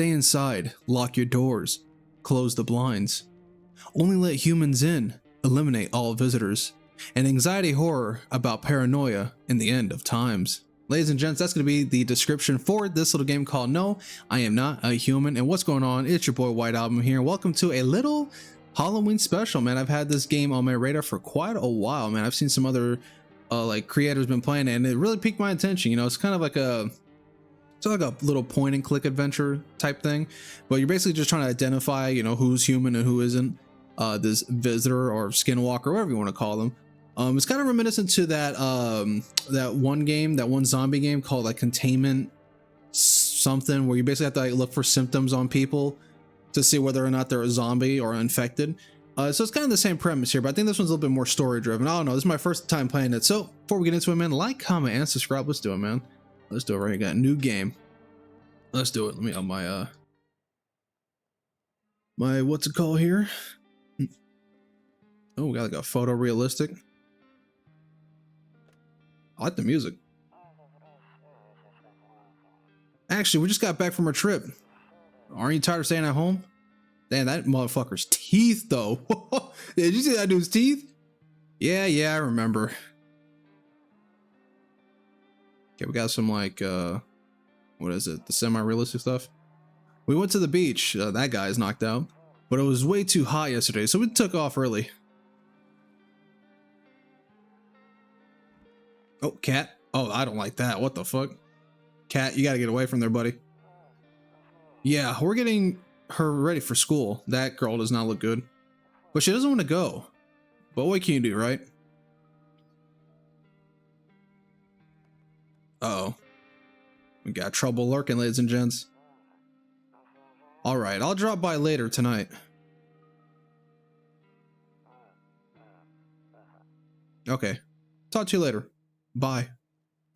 Stay inside, lock your doors, close the blinds. Only let humans in, eliminate all visitors. And anxiety horror about paranoia in the end of times. Ladies and gents, that's going to be the description for this little game called No, I Am Not a Human. And what's going on? It's your boy White Album here. Welcome to a little Halloween special, man. I've had this game on my radar for quite a while, man. I've seen some other like creators been playing it, and it really piqued my attention. You know, it's kind of like a little point and click adventure type thing, but you're basically just trying to identify, you know, who's human and who isn't. This visitor or skinwalker, whatever you want to call them. It's kind of reminiscent to that that one zombie game called like Containment something, where you basically have to like look for symptoms on people to see whether or not they're a zombie or infected. So it's kind of the same premise here, but I think this one's a little bit more story driven. I don't know, this is my first time playing it. So before we get into it, man, like, comment, and subscribe. Let's do it, man. Let's do it right here. Got a new game. Let's do it. Let me on my my what's it called here? Oh, we got like a photorealistic. I like the music. Actually, we just got back from a trip. Aren't you tired of staying at home? Damn, that motherfucker's teeth, though. Did you see that dude's teeth? Yeah, I remember. Okay, we got some like, what is it? The semi-realistic stuff. We went to the beach. That guy's knocked out. But it was way too hot yesterday, so we took off early. Oh, cat. Oh, I don't like that. What the fuck? Cat, you gotta get away from there, buddy. Yeah, we're getting her ready for school. That girl does not look good. But she doesn't want to go. But what can you do, right? Uh-oh. We got trouble lurking, ladies and gents. Alright, I'll drop by later tonight. Okay. Talk to you later. Bye.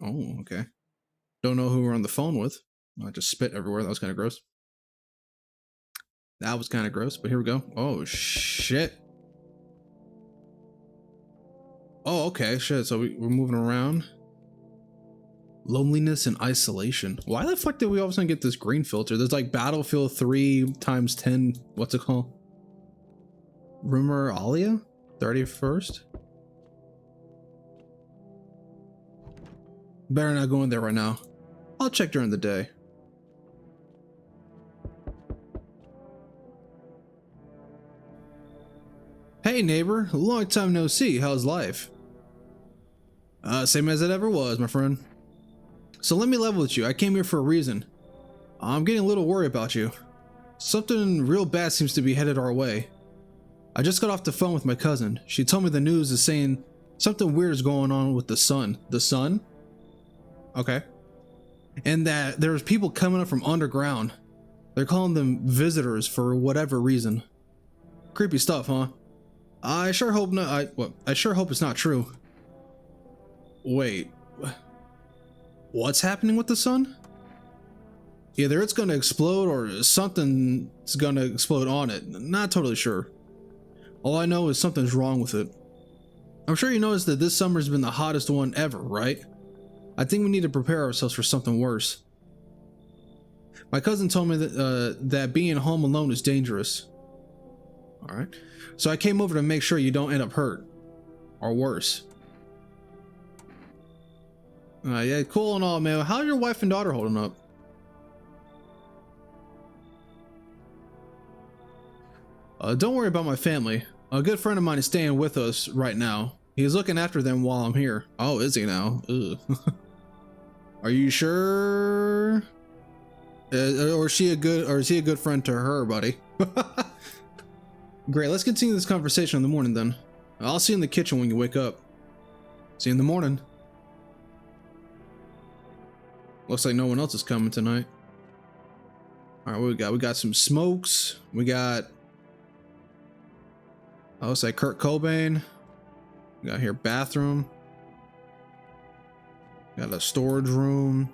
Oh, okay. Don't know who we're on the phone with. I just spit everywhere. That was kind of gross. That was kind of gross, but here we go. Oh, shit. Oh, okay, shit. So we're moving around. Loneliness and isolation. Why the fuck did we all of a sudden get this green filter? There's like Battlefield 3 times 10. What's it called? Rumor Alia? 31st? Better not go in there right now. I'll check during the day. Hey neighbor, long time no see. How's life? Same as it ever was, my friend. So let me level with you. I came here for a reason. I'm getting a little worried about you. Something real bad seems to be headed our way. I just got off the phone with my cousin. She told me the news is saying something weird is going on with the sun. The sun? Okay. And that there's people coming up from underground. They're calling them visitors for whatever reason. Creepy stuff, huh? I sure hope not. I sure hope it's not true. Wait. What's happening with the sun? Either it's gonna explode or something's gonna explode on it. Not totally sure. All I know is something's wrong with it. I'm sure you noticed that this summer's been the hottest one ever, right? I think we need to prepare ourselves for something worse. My cousin told me that being home alone is dangerous. Alright. So I came over to make sure you don't end up hurt. Or worse. Yeah, cool and all, man. How's your wife and daughter holding up? Don't worry about my family. A good friend of mine is staying with us right now. He's looking after them while I'm here. Oh, is he now? Ugh. Are you sure? Or is he a good friend to her, buddy? Great, let's continue this conversation in the morning then. I'll see you in the kitchen when you wake up. See you in the morning. Looks like no one else is coming tonight. Alright, what we got? We got some smokes. We got, I'll say Kurt Cobain. We got here bathroom. Got a storage room.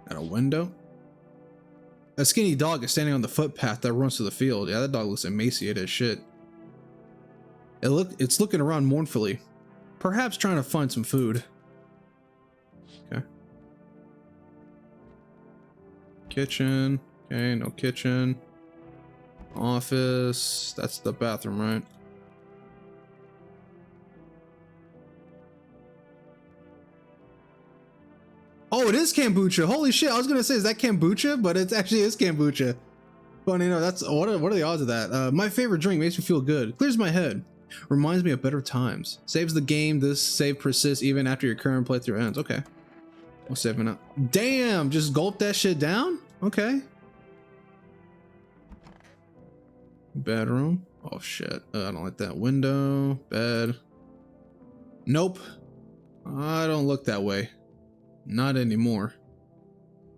Got a window. A skinny dog is standing on the footpath that runs to the field. Yeah, that dog looks emaciated as shit. It's looking around mournfully, perhaps trying to find some food. Okay. Kitchen. Okay, no kitchen. Office. That's the bathroom, right? Oh, it is kombucha. Holy shit. I was going to say, is that kombucha? But it actually is kombucha. Funny, no, that's what are the odds of that? My favorite drink makes me feel good. Clears my head. Reminds me of better times. Saves the game. This save persists even after your current playthrough ends. Okay. We'll save it up. Damn, just gulp that shit down? Okay. Bedroom. Oh shit. I don't like that. Window. Bed. Nope. I don't look that way. Not anymore.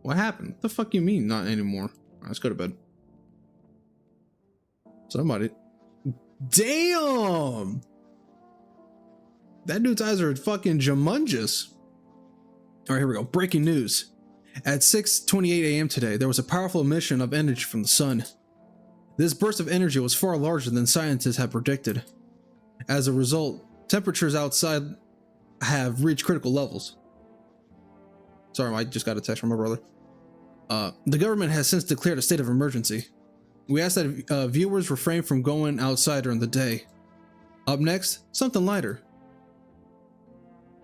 What happened? What the fuck you mean not anymore? Alright, let's go to bed. Somebody. Damn! That dude's eyes are fucking humongous. Alright, here we go. Breaking news. At 6:28 a.m. today, there was a powerful emission of energy from the sun. This burst of energy was far larger than scientists had predicted. As a result, temperatures outside have reached critical levels. Sorry, I just got a text from my brother. The government has since declared a state of emergency. We ask that viewers refrain from going outside during the day. Up next, something lighter.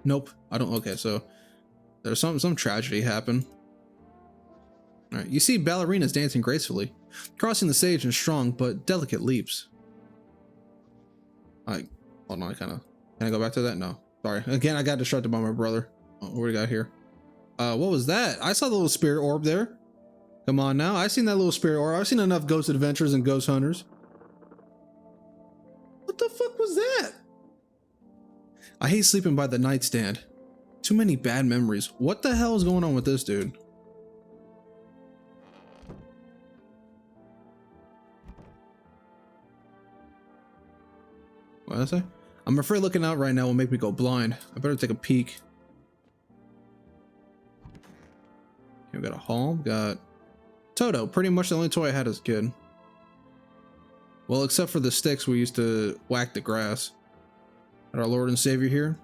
Nope, I don't. Okay, so there's some tragedy happened. All right, you see ballerinas dancing gracefully, crossing the stage in strong but delicate leaps. Hold on, can I go back to that? No, sorry. Again, I got distracted by my brother. Oh, what do we got here? What was that? I saw the little spirit orb there. Come on now, I've seen that little spirit orb. I've seen enough Ghost Adventures and Ghost Hunters. What the fuck was that? I hate sleeping by the nightstand. Too many bad memories. What the hell is going on with this dude? What did I say? I'm afraid looking out right now will make me go blind. I better take a peek. Okay, we got a hall. We got Toto. Pretty much the only toy I had as a kid. Well, except for the sticks we used to whack the grass. Got our Lord and Savior here.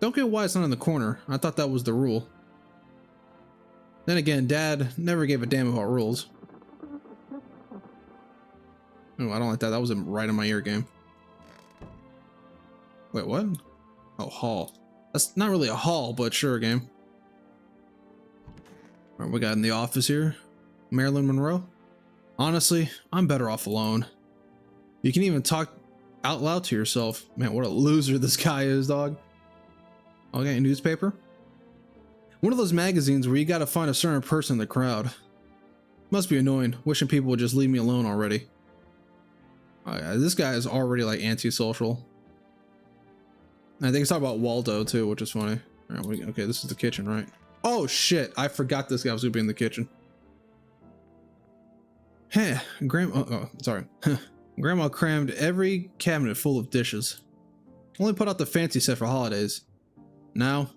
Don't get why it's not in the corner. I thought that was the rule. Then again, Dad never gave a damn about rules. Oh, I don't like that. That was right in my ear game. Wait, what? Oh, hall. That's not really a hall, but sure, game. All right, we got in the office here. Marilyn Monroe. Honestly, I'm better off alone. You can even talk out loud to yourself. Man, what a loser this guy is, dog. Okay, newspaper. One of those magazines where you gotta find a certain person in the crowd. Must be annoying, wishing people would just leave me alone already. This guy is already like antisocial. I think he's talking about Waldo too, which is funny. All right, okay, this is the kitchen, right? Oh shit, I forgot this guy was gonna be in the kitchen. Hey, Grandma, sorry. Grandma crammed every cabinet full of dishes. Only put out the fancy set for holidays. Now,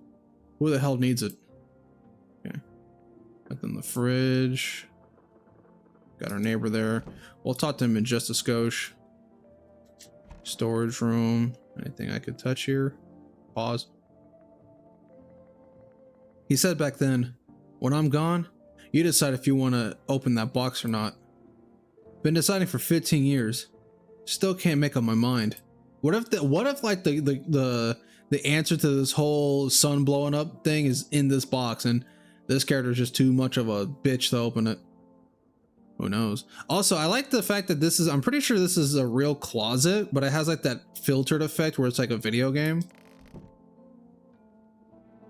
who the hell needs it? Okay. Nothing in the fridge. Got our neighbor there. We'll talk to him in just a skosh. Storage room. Anything I could touch here? Pause. He said back then, when I'm gone, you decide if you want to open that box or not. Been deciding for 15 years. Still can't make up my mind. What if like the answer to this whole sun blowing up thing is in this box and this character is just too much of a bitch to open it? Who knows? Also, I like the fact that this is, I'm pretty sure this is a real closet, but it has like that filtered effect where it's like a video game.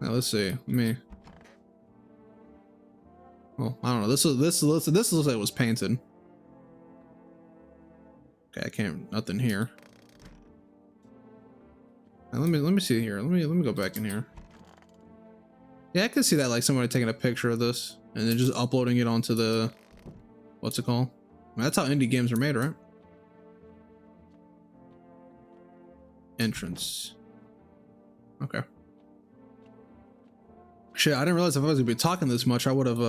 Now let's see. Well, I don't know. This looks like it was painted. Okay, I can't. Nothing here. Now let me see here. Let me go back in here. Yeah, I can see that, like somebody taking a picture of this and then just uploading it onto the, what's it called? That's how indie games are made, right? Entrance. Okay. Shit, I didn't realize if I was gonna be talking this much, I would have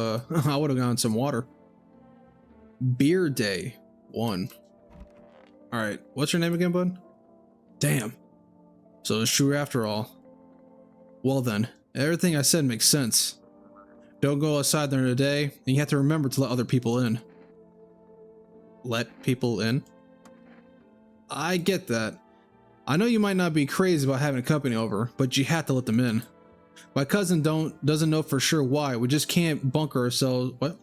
I would have gotten some water. Beer Day 1. All right, what's your name again, bud? Damn. So it's true after all. Well then, everything I said makes sense. Don't go outside during the day, and you have to remember to let other people in. Let people in? I get that. I know you might not be crazy about having company over, but you have to let them in. My cousin doesn't know for sure why. We just can't bunker ourselves. What?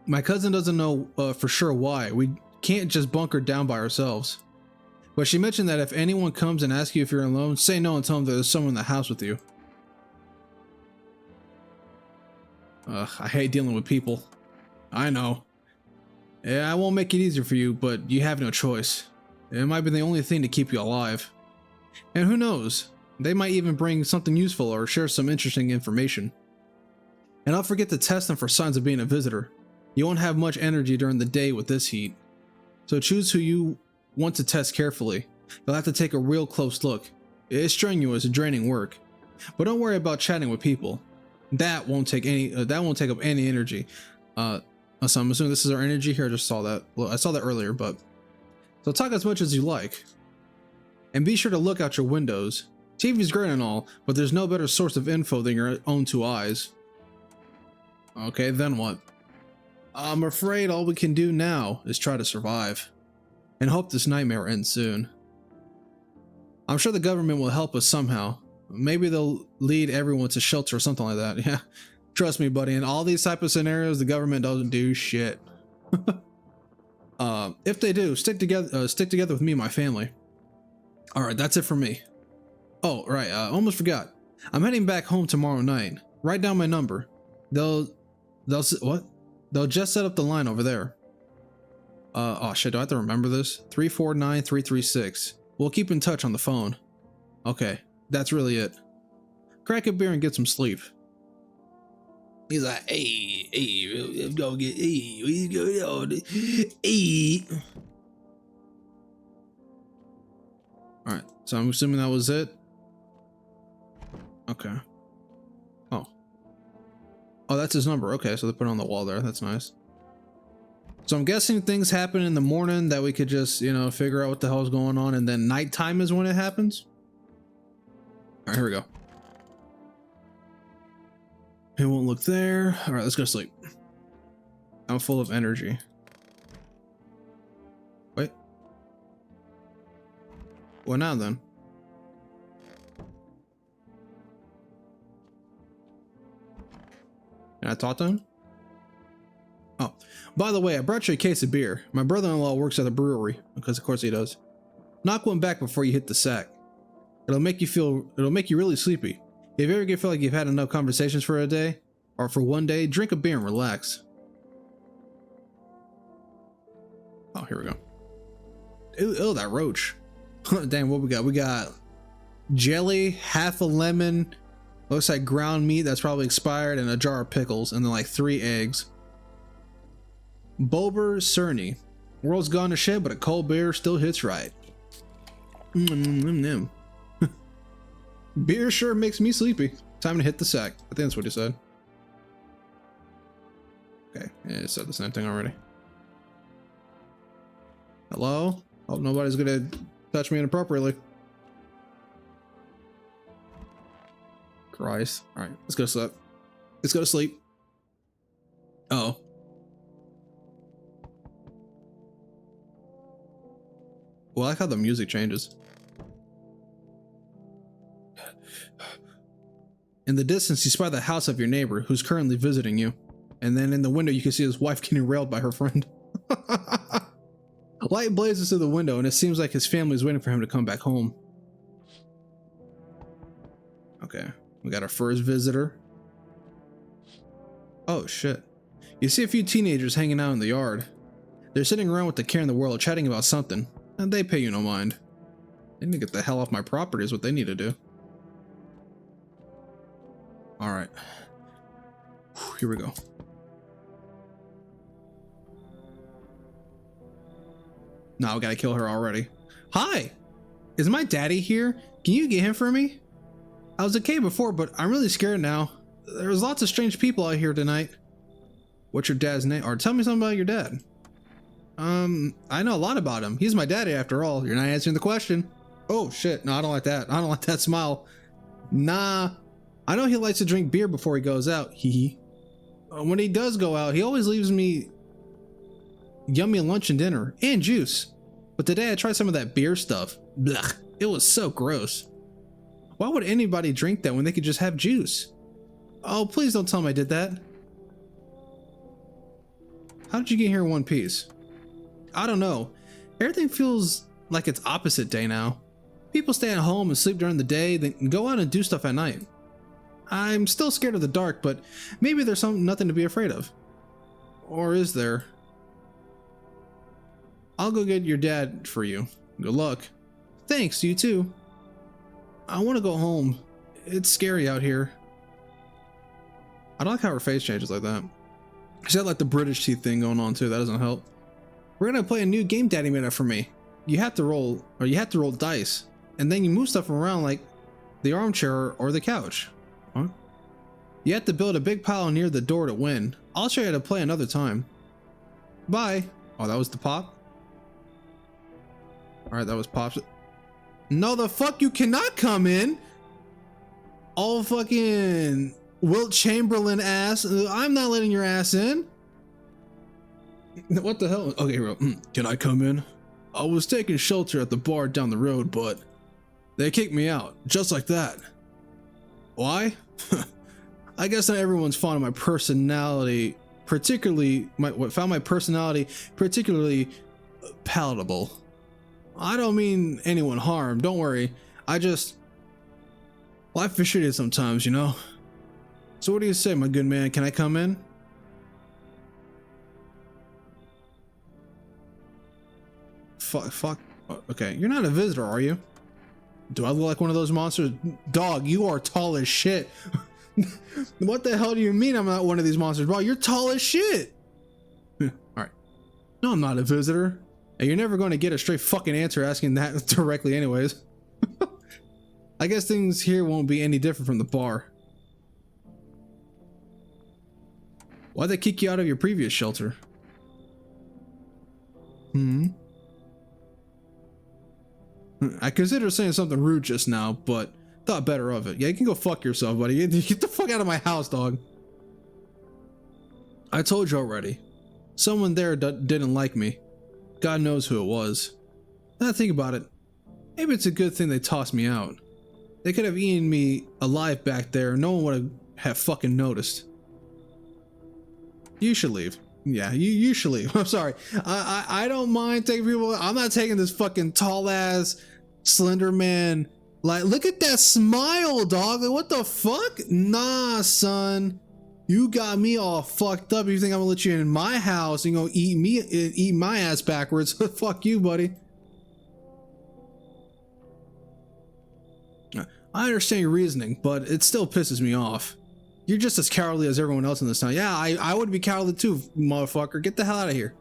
My cousin doesn't know for sure why. We can't just bunker down by ourselves. But she mentioned that if anyone comes and asks you if you're alone, say no and tell them there's someone in the house with you. I hate dealing with people. I know. Yeah, I won't make it easier for you, but you have no choice. It might be the only thing to keep you alive. And who knows? They might even bring something useful or share some interesting information. And don't forget to test them for signs of being a visitor. You won't have much energy during the day with this heat. So choose who you want to test carefully. You'll have to take a real close look. It's strenuous and draining work. But don't worry about chatting with people. That won't take up any energy. So I'm assuming this is our energy here. I just saw that. Well, I saw that earlier, but so talk as much as you like. And be sure to look out your windows. TV's great and all, but there's no better source of info than your own two eyes. Okay, then what? I'm afraid all we can do now is try to survive. And hope this nightmare ends soon. I'm sure the government will help us somehow. Maybe they'll lead everyone to shelter or something like that. Yeah, trust me, buddy. In all these type of scenarios, the government doesn't do shit. If they do, stick together with me and my family. All right, that's it for me. Oh, right. Almost forgot. I'm heading back home tomorrow night. Write down my number. They'll just set up the line over there. Oh shit, do I have to remember this? 349336. We'll keep in touch on the phone. Okay, that's really it. Crack a beer and get some sleep. He's like, hey, let's go get, we go on, Alright, so I'm assuming that was it. Okay. Oh, that's his number. Okay, so they put it on the wall there. That's nice. So I'm guessing things happen in the morning that we could just, figure out what the hell's going on, and then nighttime is when it happens. All right, here we go. It won't look there. All right, let's go to sleep. I'm full of energy. Wait. Well, now then. Can I talk to him? Oh, by the way, I brought you a case of beer. My brother-in-law works at a brewery, because of course he does. Knock one back before you hit the sack. It'll make you really sleepy. If you ever feel like you've had enough conversations for a day, or for one day, drink a beer and relax. Oh, here we go. Ew, that roach. Damn, what we got? We got jelly, half a lemon, looks like ground meat that's probably expired, and a jar of pickles, and then like 3 eggs. Bober Cerny. World's gone to shit, but a cold beer still hits right. Beer sure makes me sleepy. Time to hit the sack. I think that's what he said. Okay, yeah, it said the same thing already. Hello? Hope nobody's gonna touch me inappropriately. Christ. Alright, let's go to sleep. Let's go to sleep. Uh oh. Well, I like how the music changes. In the distance, you spy the house of your neighbor who's currently visiting you. And then in the window, you can see his wife getting railed by her friend. Light blazes through the window, and it seems like his family is waiting for him to come back home. Okay, we got our first visitor. Oh, shit. You see a few teenagers hanging out in the yard. They're sitting around with the care in the world, chatting about something. And they pay you no mind. They need to get the hell off my property is what they need to do. Alright. Here we go. No, we gotta kill her already. Hi! Is my daddy here? Can you get him for me? I was okay before, but I'm really scared now. There's lots of strange people out here tonight. What's your dad's name? Or tell me something about your dad. I know a lot about him. He's my daddy after all. You're not answering the question. Oh shit, no, I don't like that. I don't like that smile. Nah. I know he likes to drink beer before he goes out. Hee. When he does go out, he always leaves me yummy lunch and dinner and juice. But today I tried some of that beer stuff. Blech. It was so gross. Why would anybody drink that when they could just have juice? Oh, please don't tell me I did that. How did you get here in one piece? I don't know. Everything feels like it's opposite day now. People stay at home and sleep during the day, then go out and do stuff at night. I'm still scared of the dark, but maybe there's nothing to be afraid of. Or is there? I'll go get your dad for you. Good luck. Thanks, you too. I want to go home. It's scary out here. I don't like how her face changes like that. She's got like the British teeth thing going on too. That doesn't help. We're gonna play a new game Daddy made up for me. You have to roll dice, and then you move stuff around like the armchair or the couch. Huh? You have to build a big pile near the door to win. I'll show you how to play another time. Bye. Oh, that was the pop? Alright, that was pops. No, the fuck, you cannot come in. All fucking Wilt Chamberlain ass. I'm not letting your ass in. What the hell? Okay, bro. Can I come in? I was taking shelter at the bar down the road, but they kicked me out. Just like that. Why? I guess not everyone's fond of my personality, particularly found my personality particularly palatable. I don't mean anyone harm, don't worry. Life is shitty sometimes, you know? So what do you say, my good man? Can I come in? Fuck. Okay, you're not a visitor, are you? Do I look like one of those monsters? Dog, you are tall as shit. What the hell do you mean I'm not one of these monsters? Bro, you're tall as shit. Alright. No, I'm not a visitor. And you're never going to get a straight fucking answer asking that directly anyways. I guess things here won't be any different from the bar. Why'd they kick you out of your previous shelter? I considered saying something rude just now, but thought better of it. Yeah, you can go fuck yourself, buddy. Get the fuck out of my house, dog. I told you already. Someone there didn't like me. God knows who it was. Now think about it. Maybe it's a good thing they tossed me out. They could have eaten me alive back there and no one would have fucking noticed. You should leave. Yeah, you should leave. I'm sorry. I don't mind taking people. I'm not taking this fucking tall ass Slender Man. Like, look at that smile, dog. Like, what the fuck? Nah, son. You got me all fucked up. You think I'm gonna let you in my house and you gonna eat my ass backwards? Fuck you, buddy. I understand your reasoning, but it still pisses me off. You're just as cowardly as everyone else in this town. Yeah, I would be cowardly too, motherfucker. Get the hell out of here.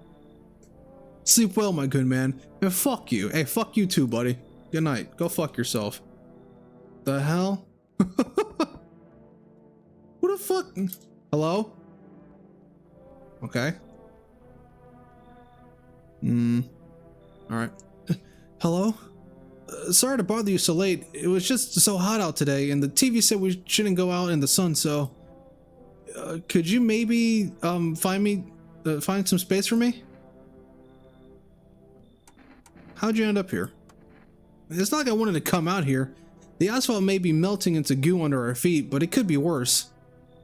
Sleep well, my good man. And fuck you. Hey, fuck you too, buddy. Good night. Go fuck yourself. The hell? Who the fuck? Hello? Okay. Alright. Hello? Sorry to bother you so late. It was just so hot out today, and the TV said we shouldn't go out in the sun, so... could you maybe, find some space for me? How'd you end up here? It's not like I wanted to come out here. The asphalt may be melting into goo under our feet, but it could be worse.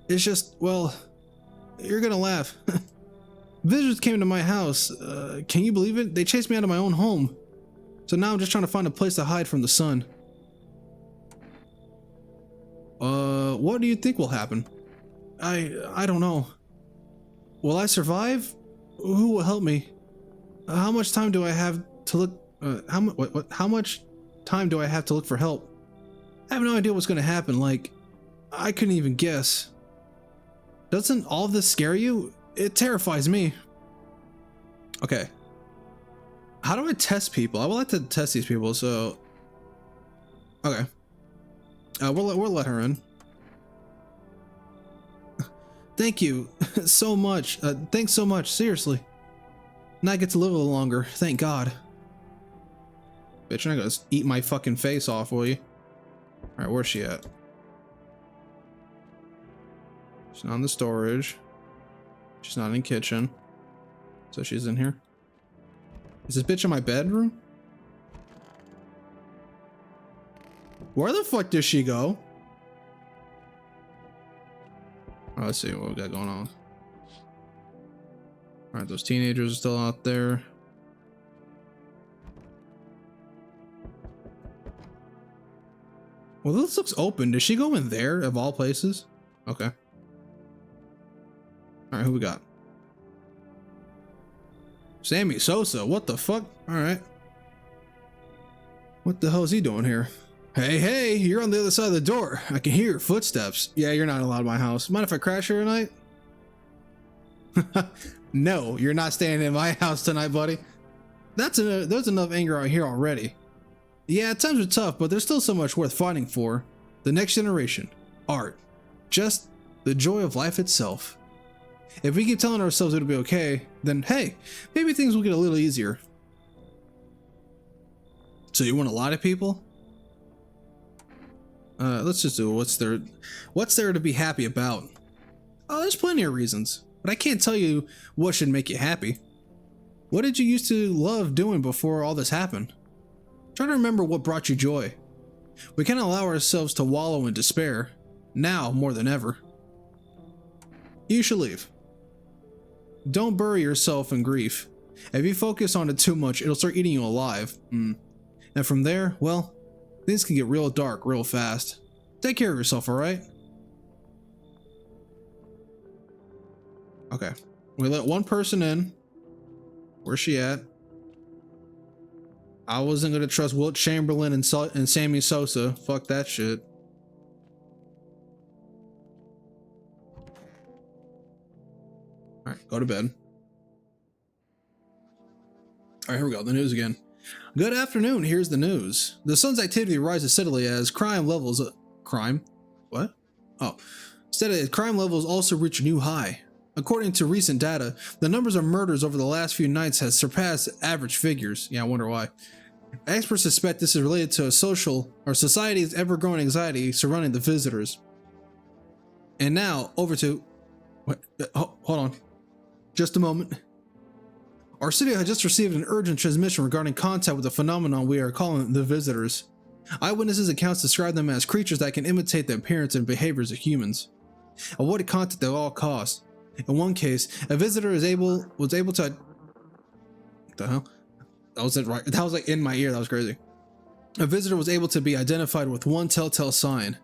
It's just, well, you're gonna laugh. Visitors came to my house. Can you believe it? They chased me out of my own home. So now I'm just trying to find a place to hide from the sun. What do you think will happen? I don't know. Will I survive? Who will help me? How much time do I have to look? How much time do I have to look for help? I have no idea what's gonna happen. Like, I couldn't even guess. Doesn't all of this scare you? It terrifies me. Okay. How do I test people? I would like to test these people, so... Okay. We'll let her in. Thank you so much. Thanks so much, seriously. Now I get to live a little longer, thank God. Bitch, you're not gonna eat my fucking face off, will you? Alright, where's she at? She's not in the storage. She's not in the kitchen. So she's in here. Is this bitch in my bedroom? Where the fuck does she go? Oh, let's see what we got going on. All right, those teenagers are still out there. Well, this looks open. Does she go in there of all places? Okay. All right, who we got? Sammy Sosa. What the fuck? All right. What the hell is he doing here? Hey, you're on the other side of the door. I can hear your footsteps. Yeah, you're not allowed in my house. Mind if I crash here tonight? No, you're not staying in my house tonight, buddy. There's enough anger out here already. Yeah, times are tough, but there's still so much worth fighting for. The next generation, art, just the joy of life itself. If we keep telling ourselves it'll be okay, then hey, maybe things will get a little easier. So you want to lie to people? Let's just do what's there to be happy about? Oh, there's plenty of reasons, but I can't tell you what should make you happy. What did you used to love doing before all this happened? Try to remember what brought you joy. We can't allow ourselves to wallow in despair, now more than ever. You should leave. Don't bury yourself in grief. If you focus on it too much, it'll start eating you alive. And from there, well, things can get real dark real fast. Take care of yourself, alright? Okay. We let one person in. Where's she at? I wasn't gonna trust Wilt Chamberlain and Sammy Sosa. Fuck that shit. Alright, go to bed. Alright, here we go. The news again. Good afternoon, here's the news. The sun's activity rises steadily as crime levels... crime? What? Oh. Steadily as crime levels also reach a new high. According to recent data, the numbers of murders over the last few nights has surpassed average figures. Yeah, I wonder why. Experts suspect this is related to society's ever-growing anxiety surrounding the visitors. And now, over to... What? Hold on. Just a moment. Our city has just received an urgent transmission regarding contact with the phenomenon we are calling the visitors. Eyewitnesses' accounts describe them as creatures that can imitate the appearance and behaviors of humans. Avoid contact at all costs. In one case, a visitor was able to... What the hell? That was it, right? That was like in my ear. That was crazy. A visitor was able to be identified with one telltale sign.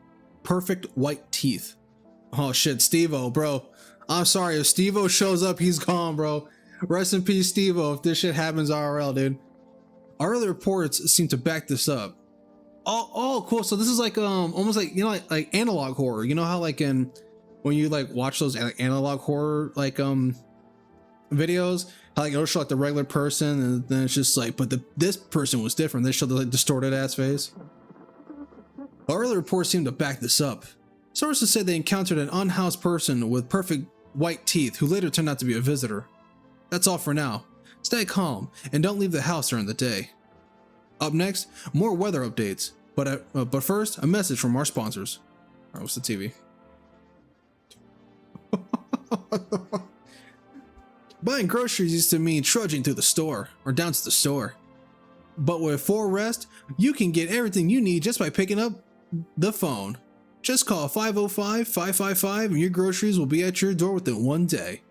Perfect white teeth. Oh shit, Steve-O, bro. I'm sorry, if Steve-O shows up, he's gone, bro. Rest in peace, Steve-O, if this shit happens IRL, dude. Our early reports seem to back this up. Oh, cool. So this is like almost like, you know, like analog horror. You know how like when you like watch those like analog horror like videos, how like it'll show like the regular person and then it's just like, but this person was different. They showed the like distorted ass face. Our early reports seem to back this up. Sources say they encountered an unhoused person with perfect white teeth who later turned out to be a visitor. That's all for now. Stay calm and don't leave the house during the day. Up next, more weather updates. But first, a message from our sponsors. All right, what's the TV? Buying groceries used to mean trudging through the store or down to the store. But with 4Rest, you can get everything you need just by picking up the phone. Just call 505-555 and your groceries will be at your door within one day.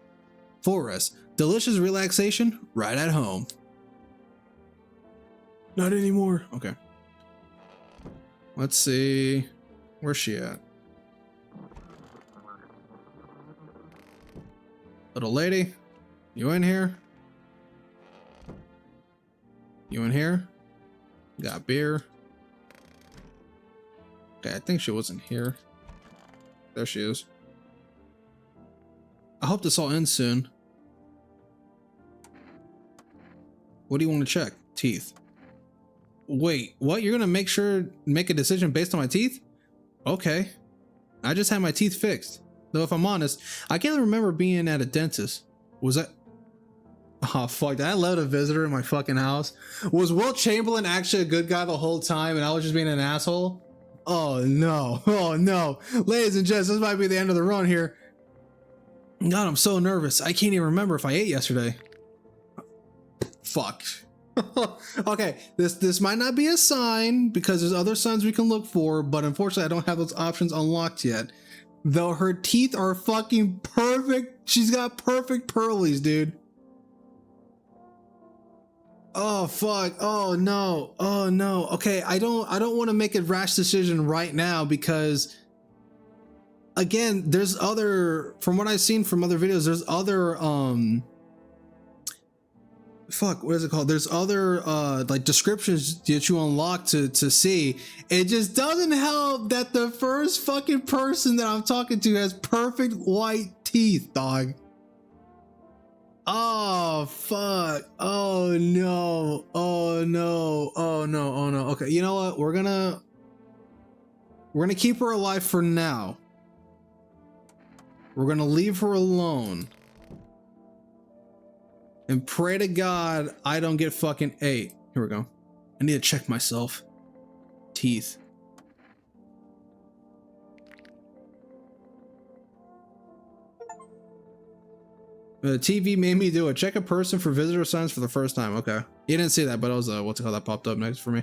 4Rest, delicious relaxation right at home. Not anymore. Okay. Let's see. Where's she at? Little lady, you in here? You in here? Got beer. Okay, I think she wasn't here. There she is. I hope this all ends soon. What do you want to check? Teeth. Wait, what? You're gonna make a decision based on my teeth? Okay. I just had my teeth fixed. Though if I'm honest, I can't remember being at a dentist. Was that... Oh fuck, I let a visitor in my fucking house. Was Wilt Chamberlain actually a good guy the whole time and I was just being an asshole? Oh no, oh no. Ladies and gents, this might be the end of the run here. God, I'm so nervous. I can't even remember if I ate yesterday. Fuck. Okay, this might not be a sign because there's other signs we can look for, but unfortunately I don't have those options unlocked yet. Though her teeth are fucking perfect. She's got perfect pearlies, dude. Oh fuck. Oh no. Oh no. Okay, I don't want to make a rash decision right now because again, there's other, from what I've seen from other videos, there's other fuck, what is it called? There's other like descriptions that you unlock to see. It just doesn't help that the first fucking person that I'm talking to has perfect white teeth, dog. Oh fuck. Oh no. Oh no. Oh no. Oh no. Okay, you know what? We're gonna keep her alive for now. We're gonna leave her alone. And pray to God I don't get fucking ate. Here we go. I need to check myself. Teeth. The TV made me do it. Check a person for visitor signs for the first time. Okay. You didn't see that, but it was what's it called, that popped up next for me.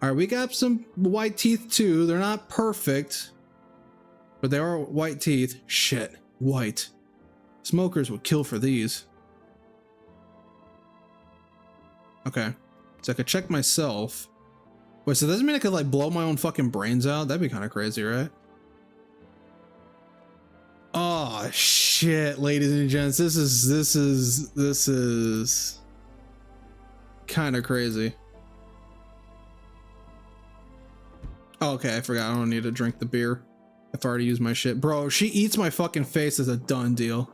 All right, we got some white teeth too. They're not perfect, but they are white teeth. Shit, white. Smokers would kill for these. Okay, so I could check myself. Wait, so does that mean I could like blow my own fucking brains out? That'd be kind of crazy, right? Oh shit, ladies and gents, this is kind of crazy. Oh, okay, I forgot I don't need to drink the beer. I've already used my shit. Bro, she eats my fucking face as a done deal.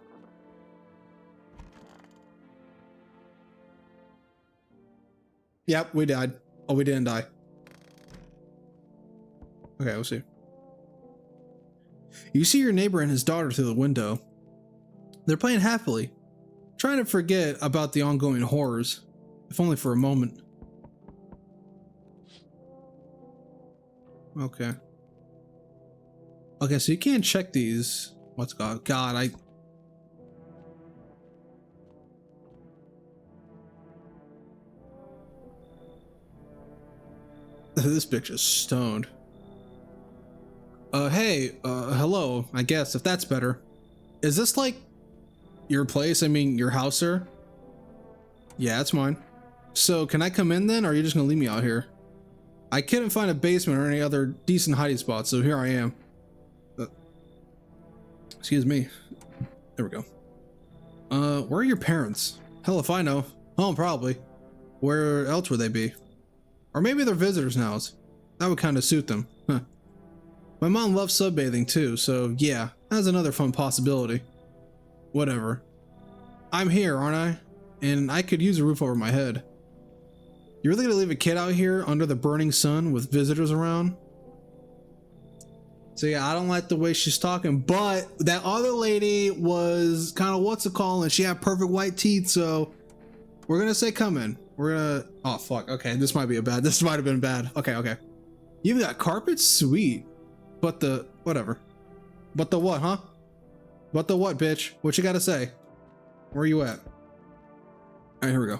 Yep, we died. Oh, we didn't die. Okay, we'll see. You see your neighbor and his daughter through the window. They're playing happily, trying to forget about the ongoing horrors, if only for a moment. Okay. Okay, so you can't check these. What's God? God, this bitch is stoned. Hey, hello, I guess, if that's better. Is this like your place? I mean, your house, sir? Yeah, it's mine. So can I come in then, or are you just gonna leave me out here? I couldn't find a basement or any other decent hiding spot, so here I am. Excuse me. There we go. Where are your parents? Hell if I know. Home, probably. Where else would they be? Or maybe they're visitors now. That would kind of suit them. Huh. My mom loves sunbathing too, so yeah, that's another fun possibility. Whatever. I'm here, aren't I? And I could use a roof over my head. You really gonna leave a kid out here under the burning sun with visitors around? So yeah, I don't like the way she's talking, but that other lady was kind of what's it called, and she had perfect white teeth, so we're gonna say come in. We're gonna, oh fuck, okay, this might have been bad. Okay. You've got carpets? Sweet. But the, whatever. But the what, huh? But the what, bitch? What you gotta say? Where you at? Alright, here we go.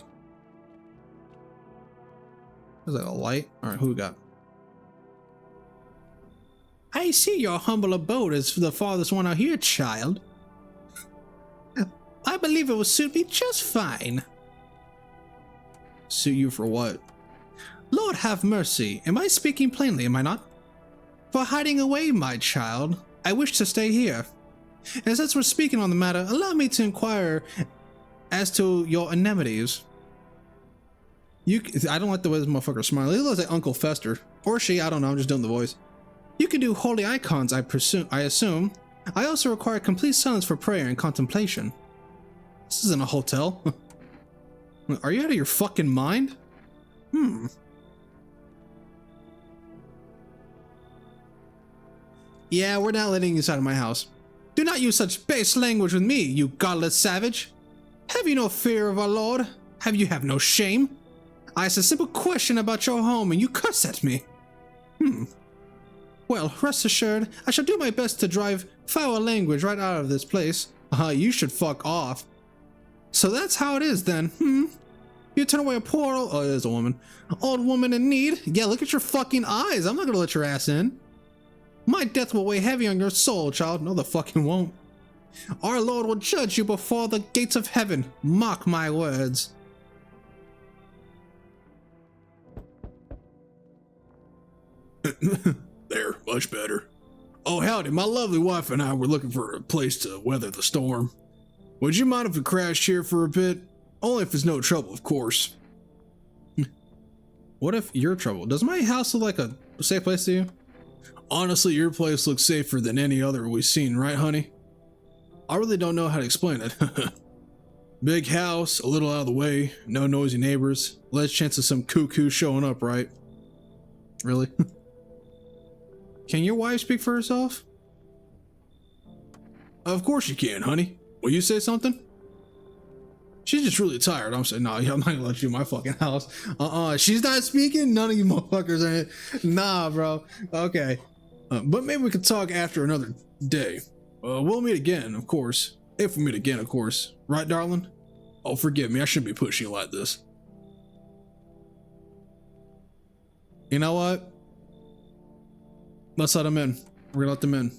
Is that a light? Alright, who we got? I see your humble abode is the farthest one out here, child. I believe it will suit me just fine. Suit you for what? Lord have mercy. Am I speaking plainly, am I not? For hiding away, my child, I wish to stay here. And since we're speaking on the matter, allow me to inquire as to your anemones. I don't like the way this motherfucker smiles. He looks like Uncle Fester. Or she, I don't know, I'm just doing the voice. You can do holy icons, I assume. I also require complete silence for prayer and contemplation. This isn't a hotel. Are you out of your fucking mind? Yeah, we're not letting you inside of my house. Do not use such base language with me, you godless savage. Have you no fear of our Lord? Have you no shame? I asked a simple question about your home and you cuss at me. Well, rest assured, I shall do my best to drive foul language right out of this place. You should fuck off. So that's how it is then. You turn away a poor old, oh, it is a woman. Old woman in need? Yeah, look at your fucking eyes. I'm not gonna let your ass in. My death will weigh heavy on your soul, child. No, the fucking won't. Our Lord will judge you before the gates of heaven. Mark my words. There, much better. Oh, howdy, my lovely wife and I were looking for a place to weather the storm. Would you mind if we crashed here for a bit? Only if it's no trouble, of course. What if you're trouble? Does my house look like a safe place to you? Honestly, your place looks safer than any other we've seen, right, honey? I really don't know how to explain it. Big house, a little out of the way, no noisy neighbors, less chance of some cuckoo showing up, right? Really? Can your wife speak for herself? Of course you can, honey. Will you say something? She's just really tired. I'm saying, no, I'm not gonna let you in my fucking house. She's not speaking? None of you motherfuckers are in. Nah, bro. Okay. But maybe we could talk after another day. We'll meet again, of course. If we meet again, of course. Right, darling? Oh, forgive me. I shouldn't be pushing you like this. You know what? Let's let them in. We're gonna let them in.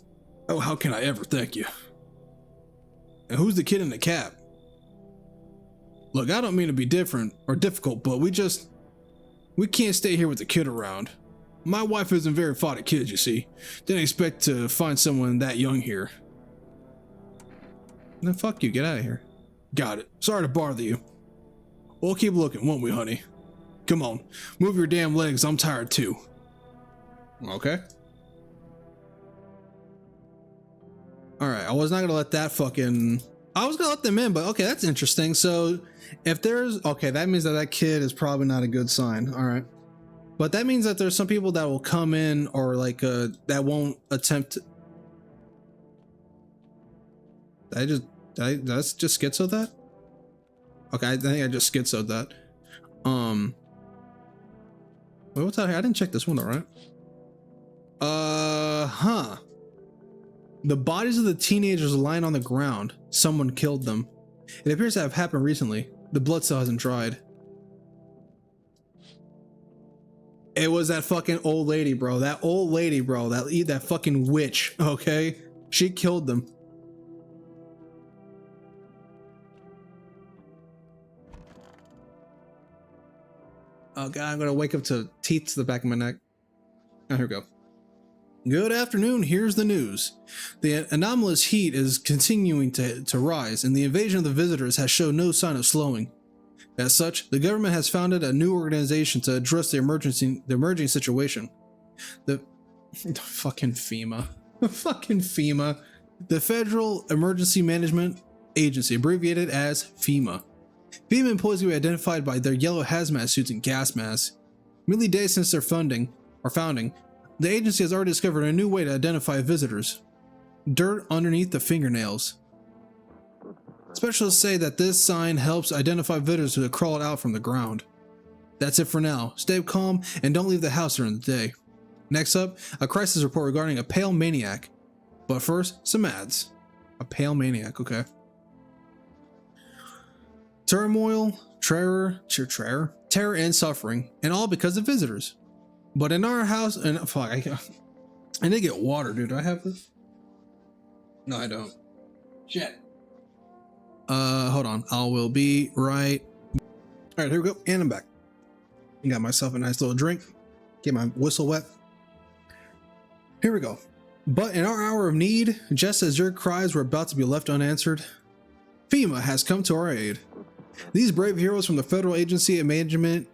Oh, how can I ever thank you? And who's the kid in the cap? Look, I don't mean to be different or difficult, but we can't stay here with the kid around. My wife isn't very fond of kids, you see. Didn't expect to find someone that young here. Then fuck you, get out of here. Got it. Sorry to bother you. We'll keep looking, won't we, honey? Come on, move your damn legs, I'm tired too. Okay. Alright, I was not gonna let that fucking... I was gonna let them in, but okay, that's interesting. So, if there's... Okay, that means that that kid is probably not a good sign. Alright. But that means that there's some people that will come in or like, that won't attempt... That's just schizoed that? Okay, I think I just schizoed that. Wait, what's out here? I didn't check this window, right? The bodies of the teenagers lying on the ground. Someone killed them. It appears to have happened recently. The blood still hasn't dried. It was that fucking old lady, bro. That old lady, bro. That fucking witch, okay? She killed them. Oh god, I'm gonna wake up to teeth to the back of my neck. Oh, here we go. Good afternoon, here's the news. The anomalous heat is continuing to rise, and the invasion of the visitors has shown no sign of slowing. As such, the government has founded a new organization to address the emerging situation. The fucking FEMA. Fucking FEMA. The Federal Emergency Management Agency, abbreviated as FEMA. FEMA employees will be identified by their yellow hazmat suits and gas masks. Merely days since their founding, the agency has already discovered a new way to identify visitors. Dirt underneath the fingernails. Specialists say that this sign helps identify visitors who have crawled out from the ground. That's it for now. Stay calm and don't leave the house during the day. Next up, a crisis report regarding a pale maniac. But first, some ads. A pale maniac, okay. Turmoil, terror and suffering, and all because of visitors. But in our house, and fuck, I need to get water, dude. Do I have this? No, I don't. Shit. Hold on. I will be right. All right, here we go. And I'm back. Got myself a nice little drink. Get my whistle wet. Here we go. But in our hour of need, just as your cries were about to be left unanswered, FEMA has come to our aid. These brave heroes from the Federal Agency and Management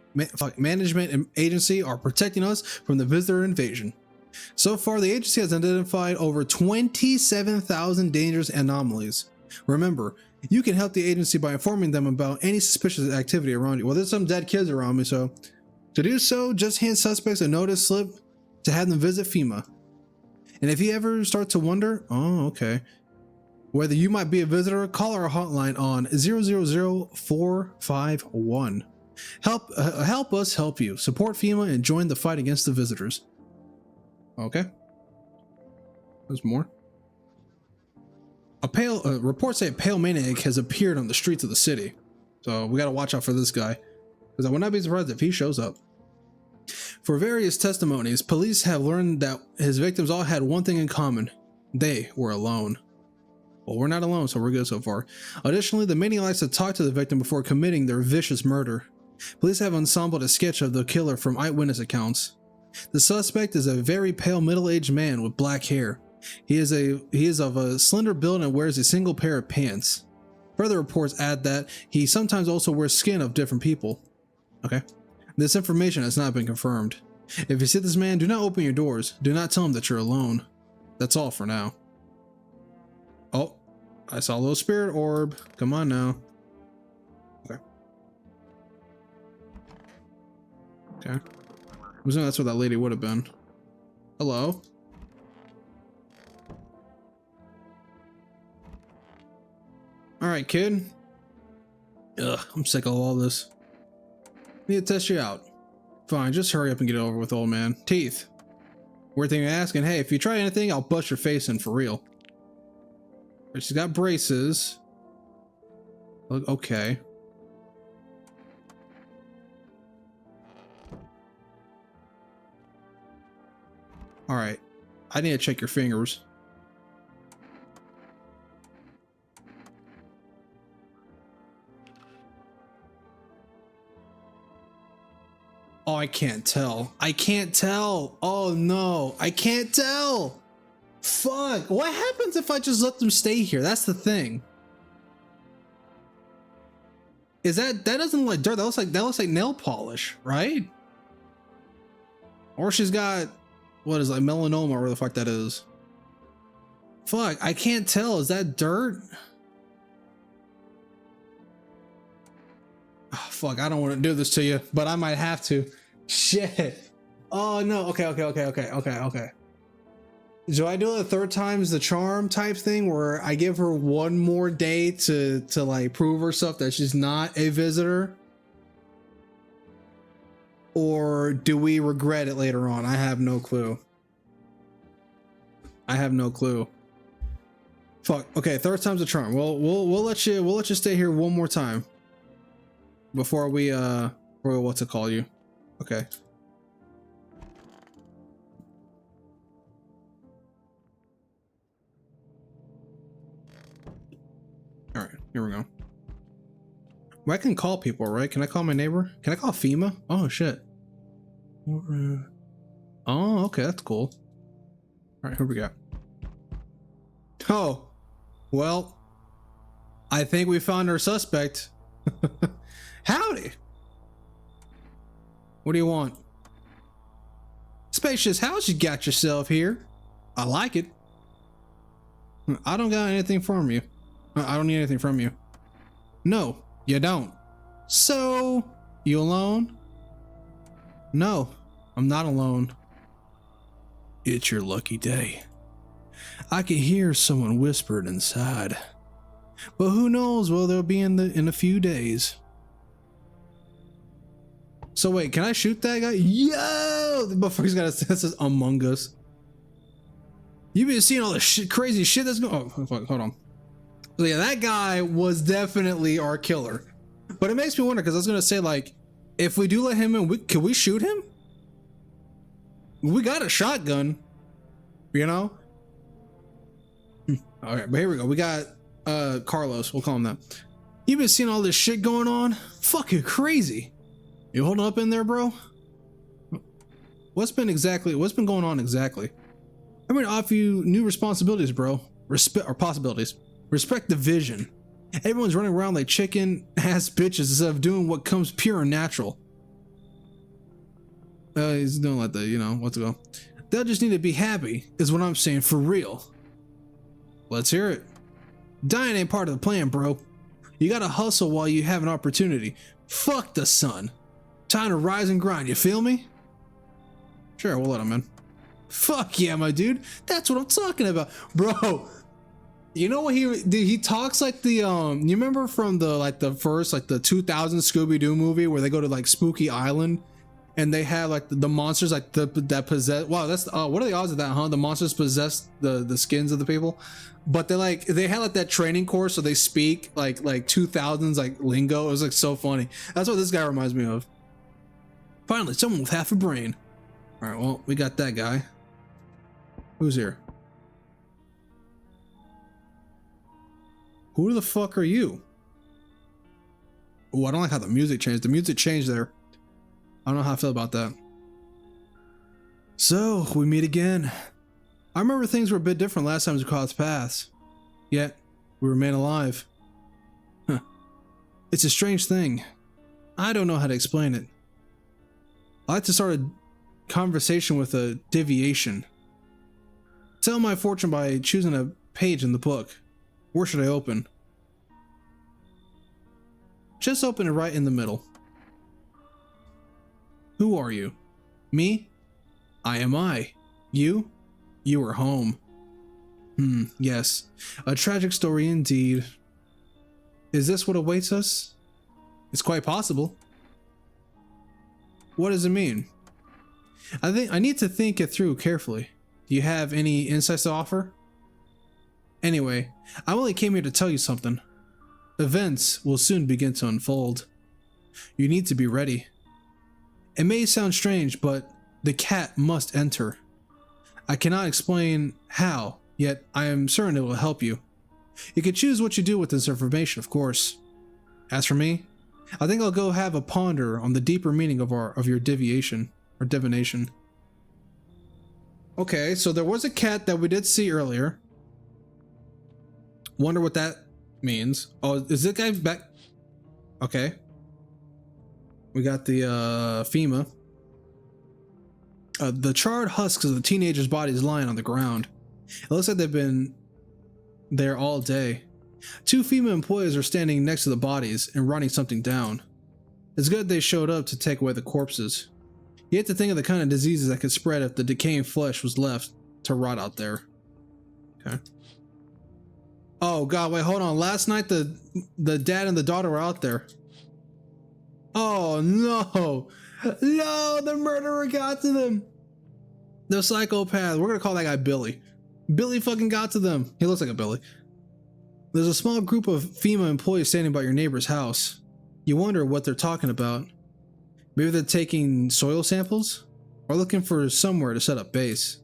Agency are protecting us from the visitor invasion. So far, the agency has identified over 27,000 dangerous anomalies. Remember, you can help the agency by informing them about any suspicious activity around you. Well, there's some dead kids around me, so to do so, just hand suspects a notice slip to have them visit FEMA. And if you ever start to wonder, oh, okay, whether you might be a visitor, call our hotline on 000451. Help us help you. Support FEMA and join the fight against the visitors. Okay. There's more. Reports say a pale maniac has appeared on the streets of the city. So we got to watch out for this guy, because I would not be surprised if he shows up. For various testimonies, police have learned that his victims all had one thing in common. They were alone. Well, we're not alone, so we're good so far. Additionally, the maniac likes to talk to the victim before committing their vicious murder. Police have ensembled a sketch of the killer from eyewitness accounts. The suspect is a very pale middle-aged man with black hair. He is of a slender build and wears a single pair of pants. Further reports add that he sometimes also wears skin of different people. Okay. This information has not been confirmed. If you see this man, do not open your doors. Do not tell him that you're alone. That's all for now. Oh, I saw a little spirit orb. Come on now. Okay. Okay. I'm assuming that's what that lady would have been. Hello? Alright, kid. Ugh, I'm sick of all this. Need to test you out. Fine, just hurry up and get it over with, old man. Teeth. Weird thing you're asking. Hey, if you try anything, I'll bust your face in for real. She's got braces. Okay. Alright. I need to check your fingers. Oh, I can't tell. I can't tell. Oh no, I can't tell. Fuck. What happens if I just let them stay here? That's the thing. Is that doesn't look like dirt. That looks like nail polish, right? Or she's got what is like melanoma or whatever the fuck that is. Fuck, I can't tell. Is that dirt? Oh, fuck, I don't want to do this to you, but I might have to. Shit. Oh no. Okay. Do I do it 3rd time's the charm type thing where I give her one more day to like prove herself that she's not a visitor? Or do we regret it later on? I have no clue. Fuck. Okay, 3rd time's the charm. We'll let you stay here one more time before we what to call you. Okay. All right, here we go. Well, I can call people, right? Can I call my neighbor? Can I call FEMA? Oh shit. Oh, okay, that's cool. All right, who we got? Oh, well, I think we found our suspect. Howdy. What do you want? Spacious house you got yourself here. I like it. I don't got anything from you. I don't need anything from you. No, you don't. So, you alone? No, I'm not alone. It's your lucky day. I can hear someone whispered inside. But who knows where they'll be in a few days. So wait, can I shoot that guy? Yo! Before he's got a sense Among Us. You've been seeing all the shit, crazy shit that's going. Oh, fuck, hold on. So yeah, that guy was definitely our killer. But it makes me wonder, because I was gonna say, like, if we do let him in, can we shoot him? We got a shotgun, you know. All right, but here we go. We got Carlos. We'll call him that. You've been seeing all this shit going on. Fucking crazy. You holding up in there, bro? What's been going on exactly? I'm gonna offer you new responsibilities, bro. Possibilities. Respect the vision. Everyone's running around like chicken ass bitches instead of doing what comes pure and natural. He's doing like the, you know, what's it go? They'll just need to be happy, is what I'm saying, for real. Let's hear it. Dying ain't part of the plan, bro. You gotta hustle while you have an opportunity. Fuck the sun. Time to rise and grind, you feel me? Sure, we'll let him in. Fuck yeah, my dude. That's what I'm talking about. Bro, you know what he talks like the, you remember from the, like the first, like the 2000 Scooby-Doo movie where they go to like Spooky Island and they have like the monsters like that possess. Wow, that's what are the odds of that, huh? The monsters possess the skins of the people, but they had like that training course, so they speak like 2000s like lingo. It was like so funny. That's what this guy reminds me of. Finally, someone with half a brain. All right, well, we got that guy. Who's here? Who the fuck are you? Oh, I don't like how the music changed. The music changed there. I don't know how I feel about that. So, we meet again. I remember things were a bit different last time we crossed paths. Yet, we remain alive. Huh. It's a strange thing. I don't know how to explain it. I like to start a conversation with a deviation. Tell my fortune by choosing a page in the book. Where should I open? Just open it right in the middle. Who are you? Me? I am I. You? You are home. Yes. A tragic story indeed. Is this what awaits us? It's quite possible. What does it mean? I need to think it through carefully. Do you have any insights to offer? Anyway, I only came here to tell you something. Events will soon begin to unfold. You need to be ready. It may sound strange, but the cat must enter. I cannot explain how, yet I am certain it will help you. You can choose what you do with this information, of course. As for me, I think I'll go have a ponder on the deeper meaning of your deviation or divination. Okay, so there was a cat that we did see earlier. Wonder what that means. Oh, is this guy back? Okay. We got the FEMA. The charred husks of the teenager's bodies lying on the ground. It looks like they've been there all day. Two FEMA employees are standing next to the bodies and writing something down. It's good they showed up to take away the corpses. You have to think of the kind of diseases that could spread if the decaying flesh was left to rot out there. Okay. Oh god, wait, hold on. Last night the dad and the daughter were out there. Oh no! No, the murderer got to them! The psychopath. We're gonna call that guy Billy. Billy fucking got to them. He looks like a Billy. There's a small group of FEMA employees standing by your neighbor's house. You wonder what they're talking about. Maybe they're taking soil samples? Or looking for somewhere to set up base.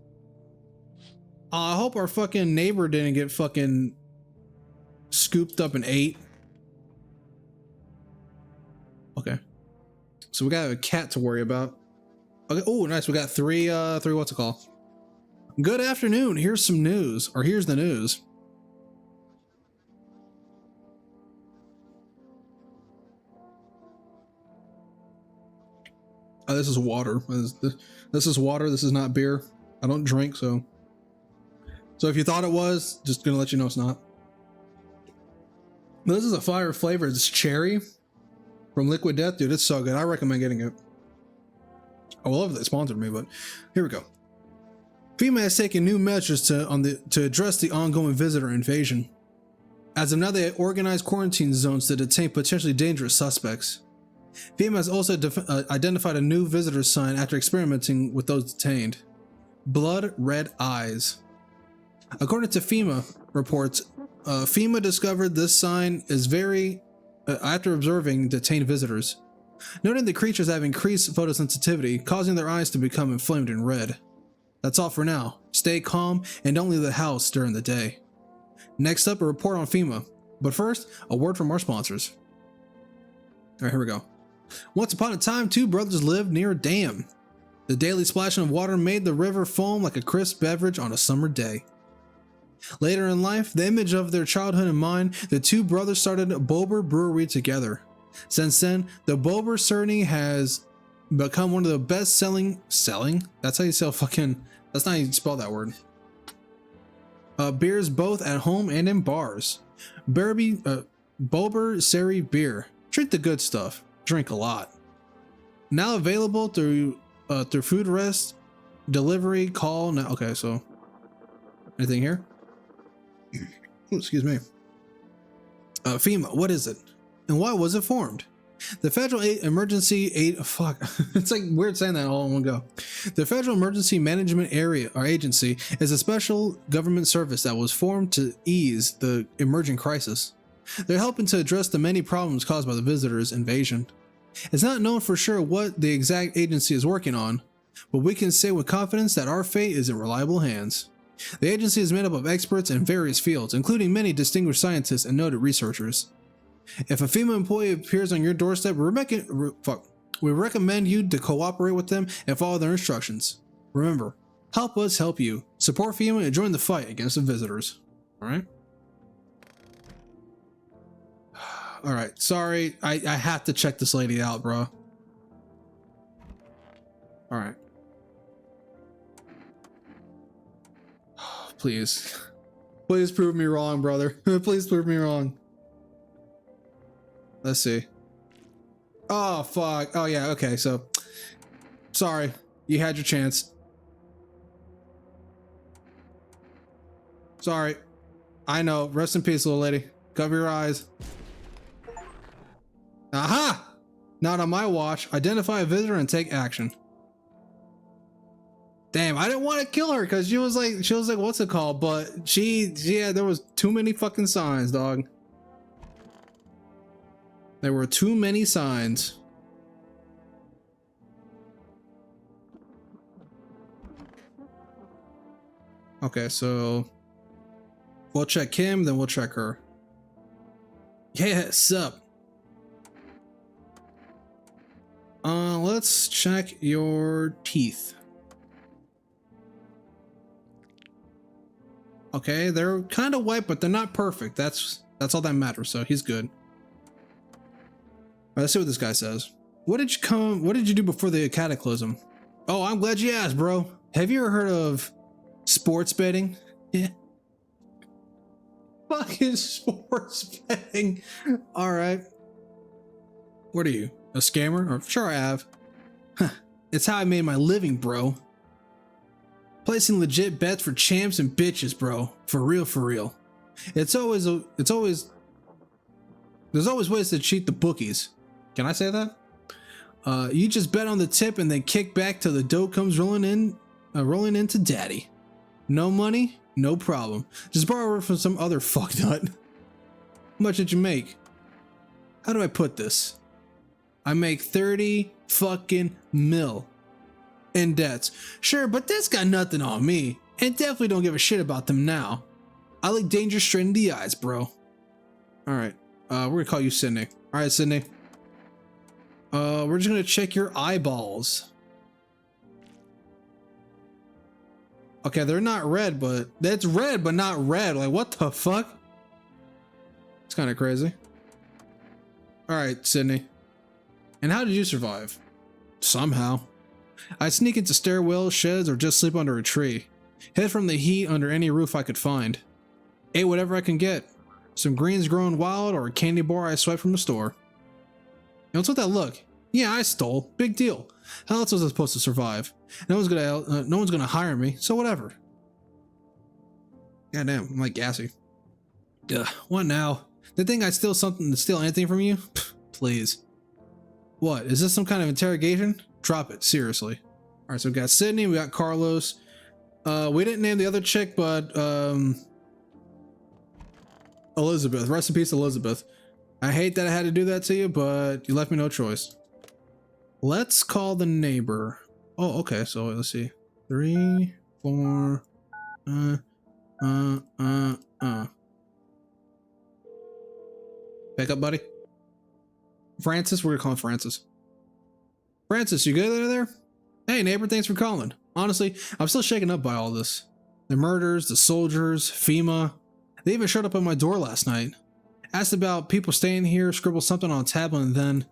I hope our fucking neighbor didn't get fucking scooped up and ate. Okay. So we got a cat to worry about. Okay. Oh, nice. We got three what's it called? Good afternoon. Here's some news. Or here's the news. Oh, this is water. This is water. This is not beer. I don't drink, so if you thought it was, just gonna let you know it's not. This is a fire flavor. It's cherry from Liquid Death, dude. It's so good. I recommend getting it. I would love if they sponsored me, but here we go. FEMA has taken new measures to address the ongoing visitor invasion. As of now, they organize quarantine zones to detain potentially dangerous suspects. FEMA has also identified a new visitor sign after experimenting with those detained. Blood red eyes. According to FEMA reports, FEMA discovered this sign is after observing detained visitors, noting the creatures have increased photosensitivity, causing their eyes to become inflamed and red. That's all for now. Stay calm and don't leave the house during the day. Next up, a report on FEMA. But first, a word from our sponsors. All right, here we go. Once upon a time, two brothers lived near a dam. The daily splashing of water made the river foam like a crisp beverage on a summer day. Later in life, the image of their childhood in mind, the two brothers started a Bober Brewery together. Since then, the Bober certainly has become one of the best selling? That's how you sell fucking, that's not how you spell that word. Beers both at home and in bars. Bober Seri beer. Drink the good stuff. Drink a lot. Now available through food rest, delivery, call. Now, okay, so anything here? Ooh, excuse me. FEMA, what is it? And why was it formed? The Federal Emergency Aid, fuck, it's like weird saying that all in one go. The Federal Emergency Management Area or Agency is a special government service that was formed to ease the emerging crisis. They're helping to address the many problems caused by the visitors' invasion. It's not known for sure what the exact agency is working on, but we can say with confidence that our fate is in reliable hands. The agency is made up of experts in various fields, including many distinguished scientists and noted researchers. If a female employee appears on your doorstep, we recommend you to cooperate with them and follow their instructions. Remember, help us help you. Support FEMA and join the fight against the visitors. Alright? Alright, sorry. I have to check this lady out, bro. Alright. Please. Please prove me wrong, brother. Please prove me wrong. Let's see. Oh, fuck. Oh, yeah, okay, so. Sorry. You had your chance. Sorry. I know. Rest in peace, little lady. Cover your eyes. Aha! Not on my watch. Identify a visitor and take action. Damn, I didn't want to kill her because she was like, what's it called? But yeah, there was too many fucking signs, dog. There were too many signs. Okay, so we'll check him, then we'll check her. Yes, up. Let's check your teeth. Okay, they're kind of white, but they're not perfect. That's all that matters. So he's good. All right, let's see what this guy says. What did you do before the cataclysm? Oh, I'm glad you asked, bro. Have you ever heard of sports betting? Yeah. Fucking sports betting. All right. What are you, a scammer? Or sure I have. Huh. It's how I made my living, bro. Placing legit bets for champs and bitches, bro. For real, for real. There's always ways to cheat the bookies. Can I say that? You just bet on the tip and then kick back till the dough comes rolling into daddy. No money, no problem. Just borrow it from some other fucknut. How much did you make? How do I put this? I make 30 fucking mil in debts. Sure, but that's got nothing on me. And definitely don't give a shit about them now. I look danger straight in the eyes, bro. Alright. We're gonna call you Sydney. Alright, Sydney. We're just gonna check your eyeballs. Okay, they're not red, but that's red, but not red. Like, what the fuck? It's kind of crazy. Alright, Sydney. And how did you survive? Somehow. I sneak into stairwells, sheds, or just sleep under a tree. Hid from the heat under any roof I could find. Ate whatever I can get. Some greens growing wild or a candy bar I swiped from the store. And what's with that look? Yeah, I stole. Big deal. How else was I supposed to survive? No one's gonna hire me, so whatever. Goddamn, I'm like gassy. Ugh, what now? They think I steal something to steal anything from you? Pfft, please. What, is this some kind of interrogation? Drop it, seriously. Alright, so we got Sydney, we got Carlos. We didn't name the other chick, but Elizabeth. Rest in peace, Elizabeth. I hate that I had to do that to you, but you left me no choice. Let's call the neighbor. Oh, okay, so let's see. 3, 4, Pick up, buddy. Francis, we're gonna call him Francis. Francis, you good there? Hey, neighbor, thanks for calling. Honestly, I'm still shaken up by all this. The murders, the soldiers, FEMA. They even showed up at my door last night. Asked about people staying here, scribbled something on a tablet, and then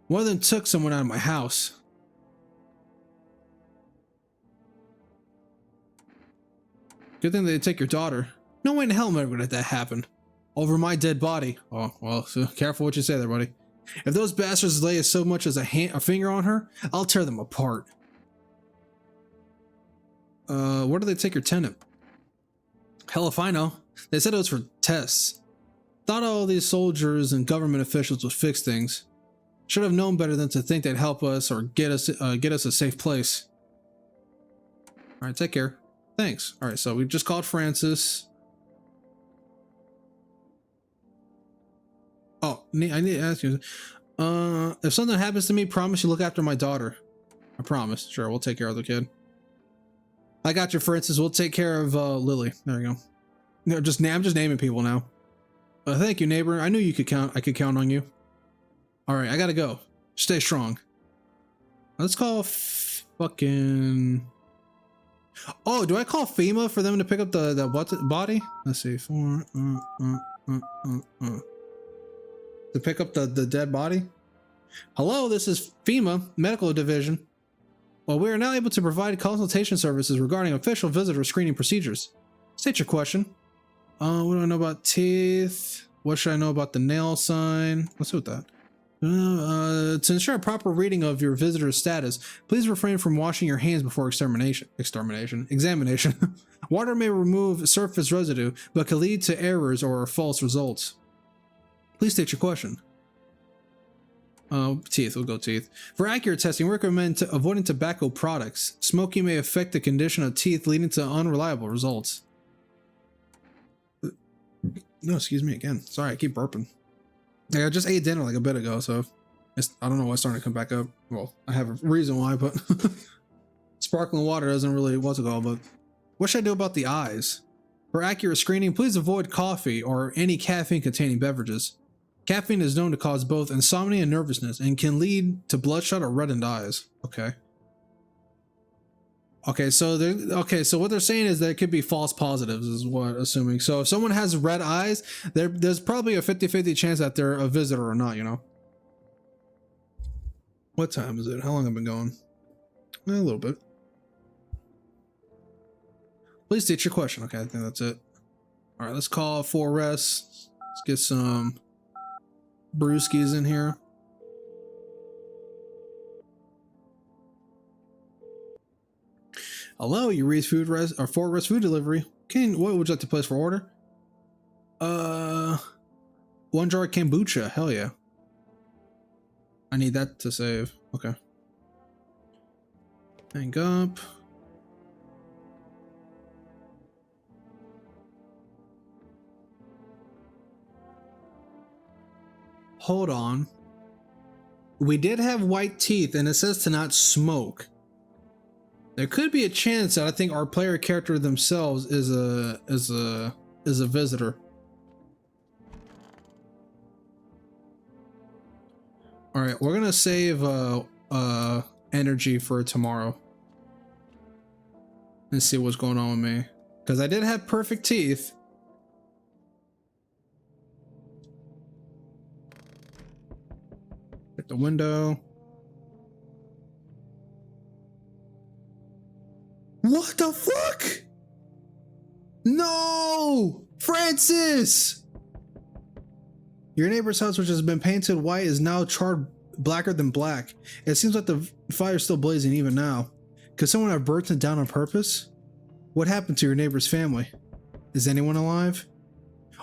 one of them took someone out of my house. Good thing they didn't take your daughter. No way in hell am I ever gonna let that happen. Over my dead body. Oh, well, so careful what you say there, buddy. If those bastards lay so much as a finger on her, I'll tear them apart. Where did they take your tenant? Hell if I know. They said it was for tests. Thought all these soldiers and government officials would fix things. Should have known better than to think they'd help us or get us a safe place. All right, take care. Thanks. All right, so we just called Francis. Oh, I need to ask you. If something happens to me, promise you look after my daughter. I promise. Sure, we'll take care of the kid. I got you, Francis. We'll take care of Lily. There you go. No, I'm just naming people now. Thank you, neighbor. I knew you could count. I could count on you. All right, I gotta go. Stay strong. Let's call fucking. Oh, do I call FEMA for them to pick up the body? Let's see. To pick up the dead body. Hello, this is FEMA Medical Division. Well, we are now able to provide consultation services regarding official visitor screening procedures. State your question. What do I know about teeth? What should I know about the nail sign? Let's do that. To ensure a proper reading of your visitor's status, please refrain from washing your hands before examination. Water may remove surface residue, but can lead to errors or false results. Please state your question. Teeth. We'll go teeth. For accurate testing, we recommend avoiding tobacco products. Smoking may affect the condition of teeth, leading to unreliable results. No, excuse me again. Sorry, I keep burping. Yeah, I just ate dinner like a bit ago, so I don't know why it's starting to come back up. Well, I have a reason why, but sparkling water doesn't really what's it called. But what should I do about the eyes? For accurate screening, please avoid coffee or any caffeine-containing beverages. Caffeine is known to cause both insomnia and nervousness, and can lead to bloodshot or reddened eyes. Okay. So what they're saying is there could be false positives, is what assuming. So if someone has red eyes, there's probably a 50-50 chance that they're a visitor or not, you know. What time is it? How long have I been going? A little bit. Please state your question. Okay, I think that's it. All right, let's call for rest. Let's get some brewskis in here. Hello, you reach food rest or for rest food delivery. What would you like to place for order? 1 jar of kombucha. Hell yeah. I need that to save. Okay. Hang up. Hold on. We did have white teeth, and it says to not smoke. There could be a chance that I think our player character themselves is a visitor. All right, we're gonna save energy for tomorrow and see what's going on with me, because I did have perfect teeth. Hit the window. What the fuck? No! Francis! Your neighbor's house, which has been painted white, is now charred blacker than black. It seems like the fire's still blazing even now. Could someone have burnt it down on purpose? What happened to your neighbor's family? Is anyone alive?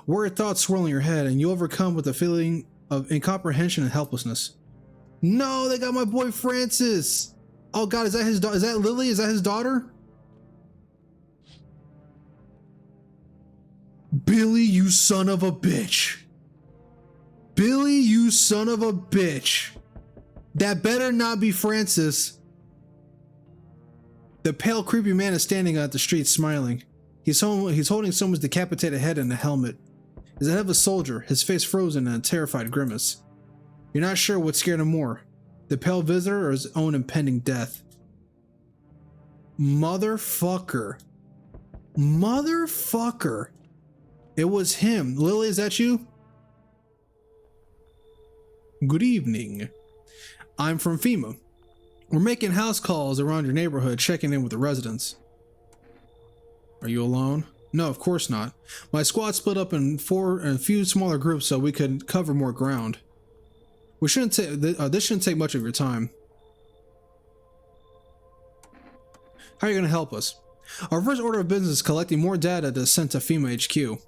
Worried thoughts swirl in your head, and you overcome with a feeling of incomprehension and helplessness. No, they got my boy Francis! Oh god, is that his daughter? Is that Lily? Is that his daughter? Billy, you son of a bitch. Billy, you son of a bitch. That better not be Francis. The pale, creepy man is standing at the street smiling. He's holding someone's decapitated head in a helmet. His head of a soldier, his face frozen in a terrified grimace. You're not sure what scared him more, the pale visitor or his own impending death. Motherfucker. Motherfucker. It was him. Lily, is that you? Good evening. I'm from FEMA. We're making house calls around your neighborhood, checking in with the residents. Are you alone? No, of course not. My squad split up in a few smaller groups so we could cover more ground. This shouldn't take much of your time. How are you going to help us? Our first order of business is collecting more data to send to FEMA HQ.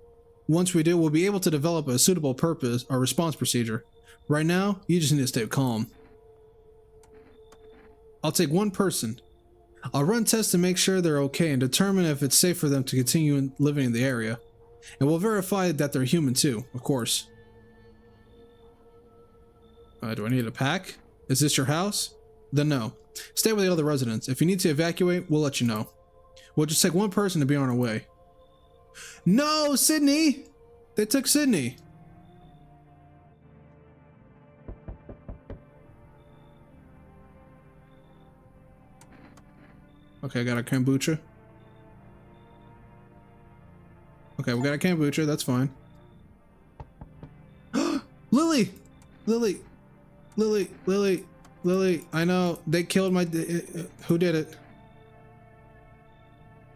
Once we do, we'll be able to develop a suitable purpose or response procedure. Right now, you just need to stay calm. I'll take one person. I'll run tests to make sure they're okay and determine if it's safe for them to continue living in the area. And we'll verify that they're human too, of course. Do I need a pack? Is this your house? Then no. Stay with the other residents. If you need to evacuate, we'll let you know. We'll just take one person to be on our way. No, Sydney! They took Sydney. Okay, I got a kombucha. Okay, we got a kombucha, that's fine. Lily! Lily! Lily! Lily! Lily! I know, they killed my... who did it?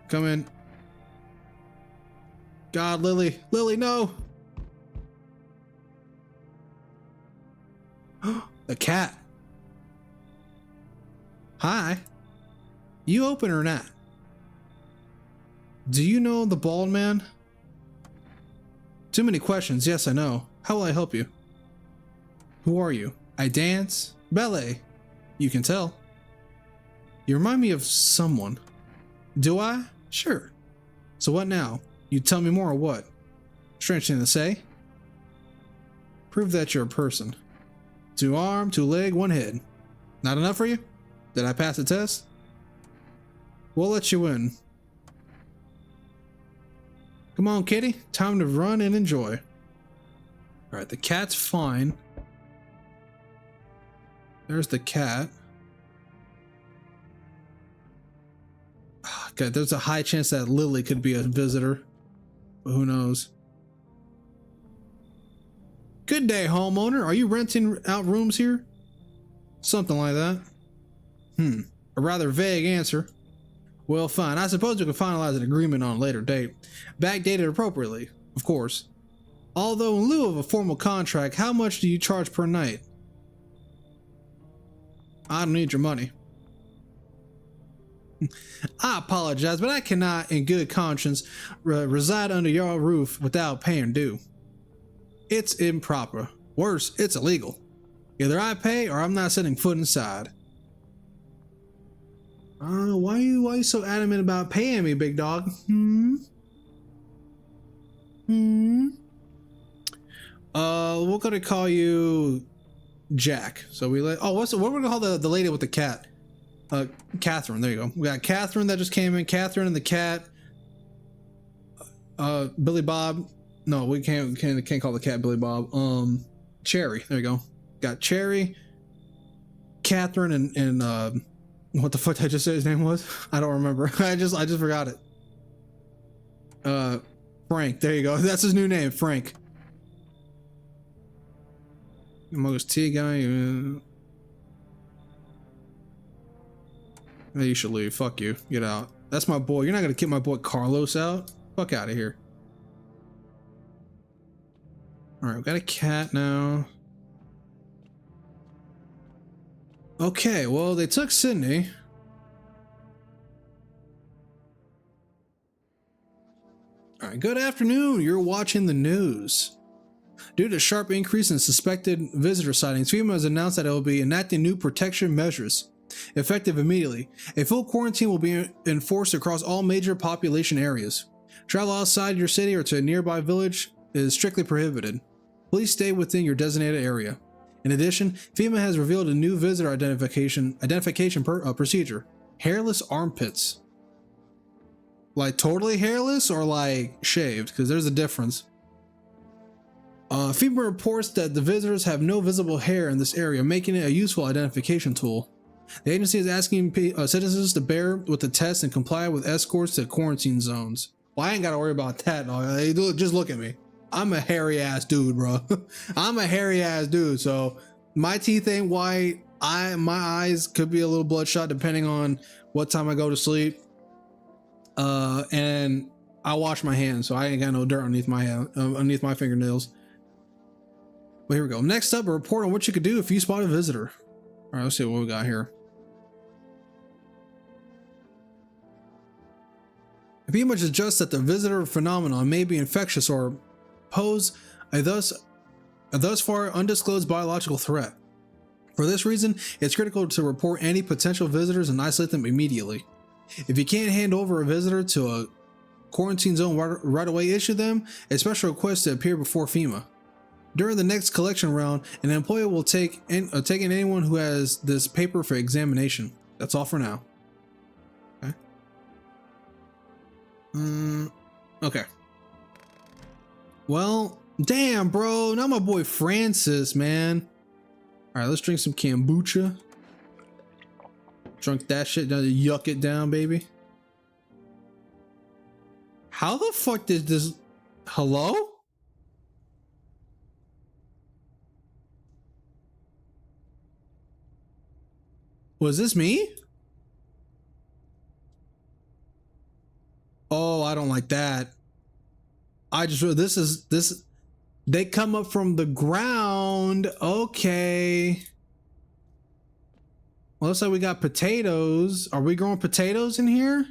Come in. God, Lily! Lily, no! The cat. Hi. You open or not? Do you know the bald man? Too many questions. Yes, I know. How will I help you? Who are you? I dance ballet. You can tell. You remind me of someone. Do I? Sure. So what now? You tell me more or what? Strange thing to say. Prove that you're a person. 2 arm, 2 leg, 1 head. Not enough for you? Did I pass the test? We'll let you in. Come on, kitty. Time to run and enjoy. Alright, the cat's fine. There's the cat. Okay, there's a high chance that Lily could be a visitor. But who knows? Good day, homeowner. Are you renting out rooms here? Something like that. A rather vague answer. Well, fine. I suppose we can finalize an agreement on a later date. Backdated appropriately, of course. Although in lieu of a formal contract, how much do you charge per night? I don't need your money. I apologize, but I cannot in good conscience reside under your roof without paying due. It's improper. Worse, it's illegal. Either I pay or I'm not setting foot inside. Why are you so adamant about paying me, big dog? We're gonna call you Jack. So we let. Oh, what are we gonna call the lady with the cat? Catherine. There you go. We got Catherine that just came in. Catherine and the cat. Billy Bob. No, we can't call the cat Billy Bob. Cherry. There you go. Got Cherry, Catherine, and what the fuck did I just say his name was? I don't remember. I just forgot it. Frank. There you go. That's his new name, Frank. Most tea guy. Hey, you should leave. Fuck you. Get out. That's my boy. You're not gonna kick my boy Carlos out. Fuck out of here. All right, we got a cat now. Okay, well, they took Sydney. All right, good afternoon. You're watching the news. Due to a sharp increase in suspected visitor sightings, FEMA has announced that it will be enacting new protection measures, effective immediately. A full quarantine will be enforced across all major population areas. Travel outside your city or to a nearby village is strictly prohibited. Please stay within your designated area. In addition, FEMA has revealed a new visitor identification procedure: hairless armpits. Like totally hairless or like shaved? Because there's a difference. FEMA reports that the visitors have no visible hair in this area, making it a useful identification tool. The agency is asking citizens to bear with the test and comply with escorts to quarantine zones. Well, I ain't got to worry about that. No. Just look at me. I'm a hairy ass dude, bro. I'm a hairy ass dude. So my teeth ain't white. My eyes could be a little bloodshot depending on what time I go to sleep. And I wash my hands, so I ain't got no dirt underneath my fingernails. But here we go. Next up, a report on what you could do if you spot a visitor. All right, let's see what we got here. FEMA suggests that the visitor phenomenon may be infectious or pose a thus far undisclosed biological threat. For this reason, it's critical to report any potential visitors and isolate them immediately. If you can't hand over a visitor to a quarantine zone right away, issue them a special request to appear before FEMA. During the next collection round, an employee will take in anyone who has this paper for examination. That's all for now. Okay. Okay. Well, damn, bro. Not my boy Francis, man. All right, let's drink some kombucha. Drunk that shit down, yuck it down, baby. How the fuck did this? Hello? Was this me? Oh, I don't like that. I just realized this. They come up from the ground. Okay. Well, looks like we got potatoes. Are we growing potatoes in here?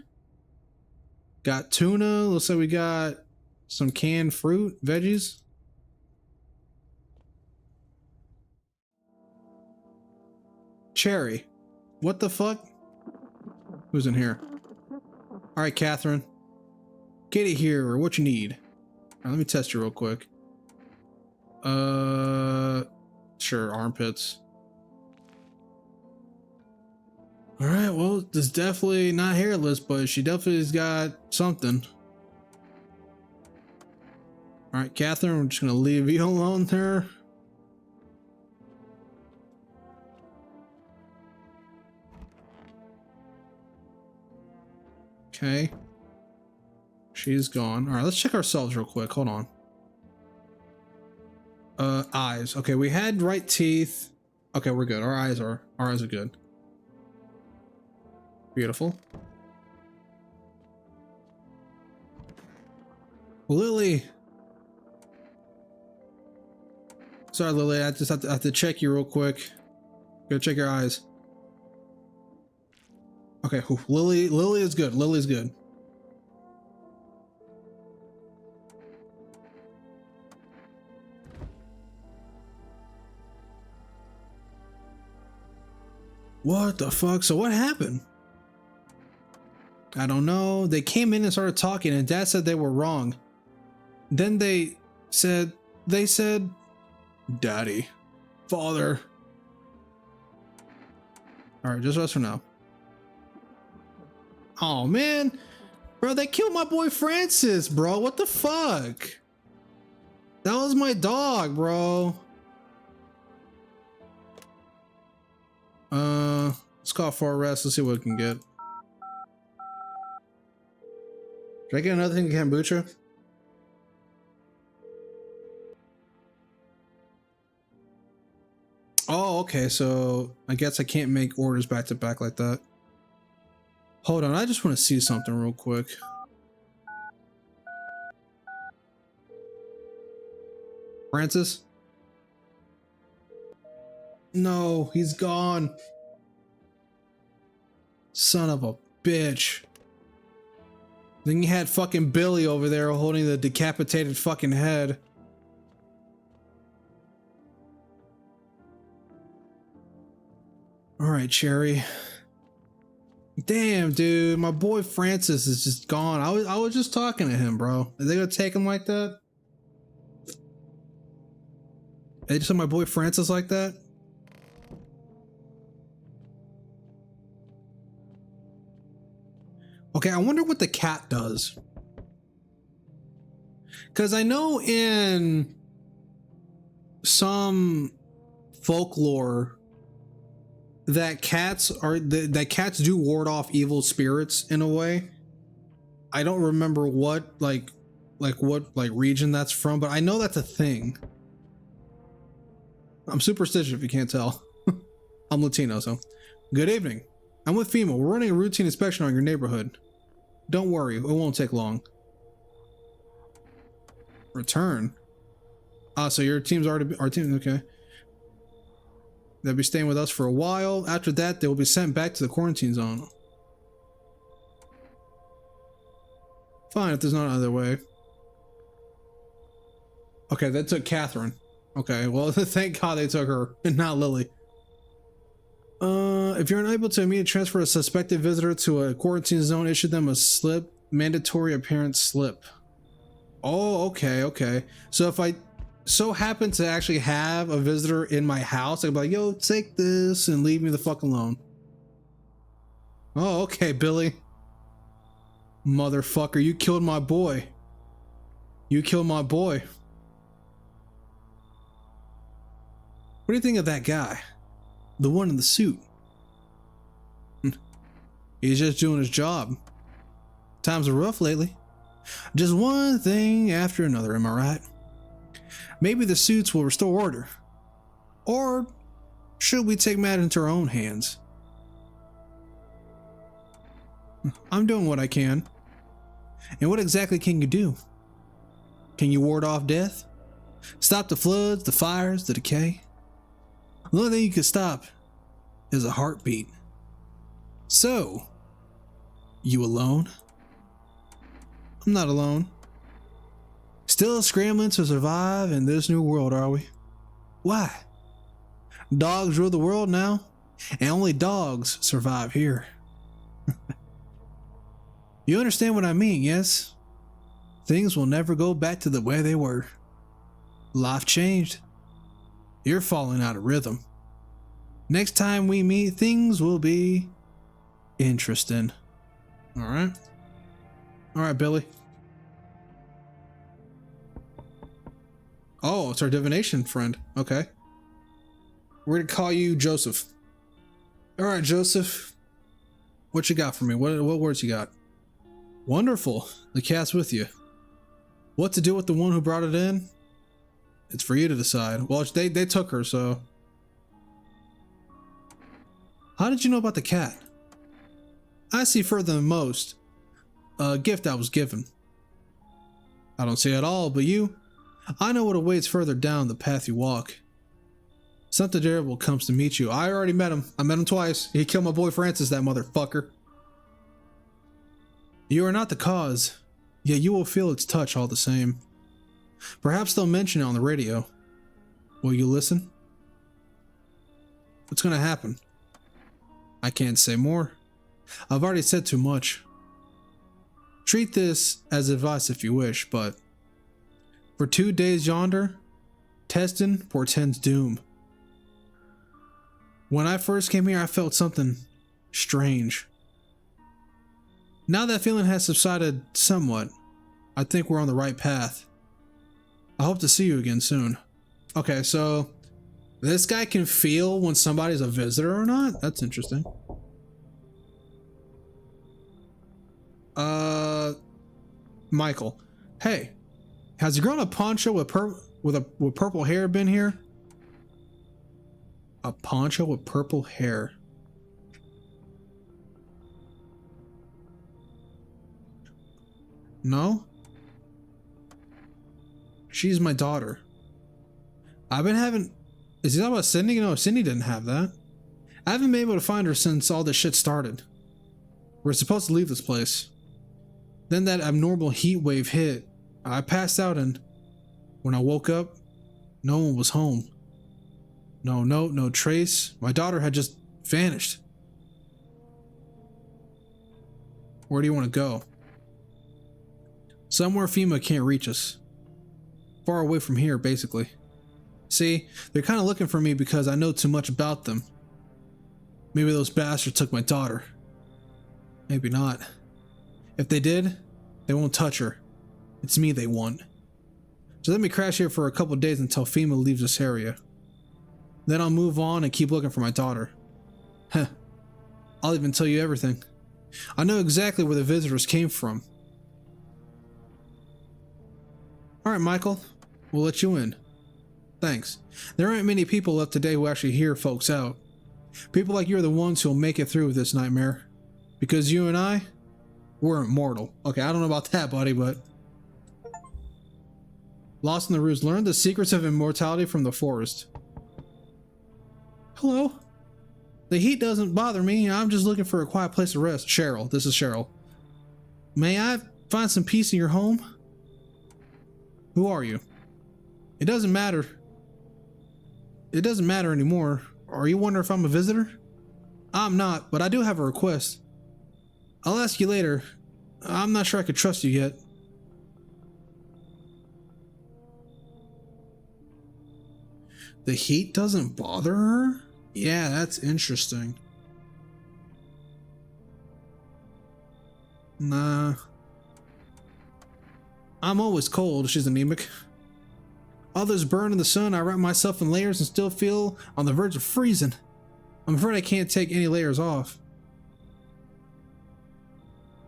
Got tuna. Looks like we got some canned fruit, veggies. Cherry. What the fuck? Who's in here? All right, Catherine. Get it here, or what you need. All right, let me test you real quick. Sure, armpits. All right, well, this is definitely not hairless, but she definitely's got something. All right, Catherine, we're just gonna leave you alone there. Okay. She's gone. All right, let's check ourselves real quick. Hold on. Eyes. Okay, we had right teeth. Okay, we're good. Our eyes are good. Beautiful. Lily. Sorry, Lily. I just have to check you real quick. Go check your eyes. Okay, Lily is good. Lily's good. What the fuck? So what happened? I don't know. They came in and started talking, and Dad said they were wrong. Then they said, Daddy, Father. All right, just rest for now. Oh man, bro, they killed my boy Francis, bro. What the fuck? That was my dog, bro. Let's call for a rest. Let's see what we can get. Did I get another thing of kombucha? Oh, okay. So I guess I can't make orders back to back like that. Hold on. I just want to see something real quick. Francis? No, he's gone. Son of a bitch. Then you had fucking Billy over there holding the decapitated fucking head. All right, Cherry. Damn, dude, my boy Francis is just gone. I was just talking to him, bro. Are they gonna take him like that? They just said my boy Francis like that? Okay, I wonder what the cat does. Because I know in some folklore that cats do ward off evil spirits in a way. I don't remember what what region that's from, but I know that's a thing. I'm superstitious if you can't tell. I'm Latino, so. Good evening. I'm with FEMA. We're running a routine inspection on your neighborhood. Don't worry, it won't take long. Return? Ah, so your team's already, our team, okay. They'll be staying with us for a while. After that, they will be sent back to the quarantine zone. Fine, if there's not another way. Okay, they took Catherine. Okay, well, thank God they took her and not Lily. If you're unable to immediately transfer a suspected visitor to a quarantine zone, issue them a slip, mandatory appearance slip. Oh, okay, okay. So if I so happen to actually have a visitor in my house, I'd be like, yo, take this and leave me the fuck alone. Oh, okay, Billy. Motherfucker, you killed my boy. You killed my boy. What do you think of that guy? The one in the suit. He's just doing his job. Times are rough lately. Just one thing after another, am I right? Maybe the suits will restore order. Or should we take matters into our own hands? I'm doing what I can. And what exactly can you do? Can you ward off death? Stop the floods, the fires, the decay? The only thing you can stop is a heartbeat. So, you alone? I'm not alone. Still scrambling to survive in this new world, are we? Why? Dogs rule the world now, and only dogs survive here. You understand what I mean, yes? Things will never go back to the way they were. Life changed. You're falling out of rhythm. Next time we meet, things will be interesting. All right. All right, Billy. Oh, it's our divination friend. Okay. We're gonna call you Joseph. All right, Joseph. What you got for me? What words you got? Wonderful. The cat's with you. What to do with the one who brought it in? It's for you to decide. Well, they took her, so. How did you know about the cat? I see further than most. A gift I was given. I don't see it all, but you? I know what awaits further down the path you walk. Something terrible comes to meet you. I already met him. I met him twice. He killed my boy Francis, that motherfucker. You are not the cause, yet you will feel its touch all the same. Perhaps they'll mention it on the radio. Will you listen? What's gonna happen? I can't say more. I've already said too much. Treat this as advice if you wish, but for 2 days yonder, testing portends doom. When I first came here, I felt something strange. Now that feeling has subsided somewhat, I think we're on the right path. I hope to see you again soon. Okay, so this guy can feel when somebody's a visitor or not? That's interesting. Michael. Hey, has a girl in a poncho with purple hair been here? A poncho with purple hair. No? She's my daughter. I've been having... Is he talking about Cindy? No, Cindy didn't have that. I haven't been able to find her since all this shit started. We're supposed to leave this place. Then that abnormal heat wave hit. I passed out, and when I woke up, no one was home. No note, no trace. My daughter had just vanished. Where do you want to go? Somewhere FEMA can't reach us. Far away from here, basically. See, they're kind of looking for me because I know too much about them. Maybe those bastards took my daughter. Maybe not. If they did, they won't touch her. It's me they want. So let me crash here for a couple days until FEMA leaves this area. Then I'll move on and keep looking for my daughter. Heh. I'll even tell you everything. I know exactly where the visitors came from. Alright, Michael. We'll let you in. Thanks. There aren't many people left today who actually hear folks out. People like you are the ones who'll make it through this nightmare. Because you and I, we're immortal. Okay, I don't know about that, buddy, but... Lost in the Roost. Learn the secrets of immortality from the forest. Hello. The heat doesn't bother me. I'm just looking for a quiet place to rest. Cheryl. This is Cheryl. May I find some peace in your home? Who are you? It doesn't matter. It doesn't matter anymore. Are you wondering if I'm a visitor? I'm not, but I do have a request. I'll ask you later. I'm not sure I could trust you yet. The heat doesn't bother her? Yeah, that's interesting. Nah. I'm always cold. She's anemic. Others burn in the sun. I wrap myself in layers and still feel on the verge of freezing. I'm afraid I can't take any layers off.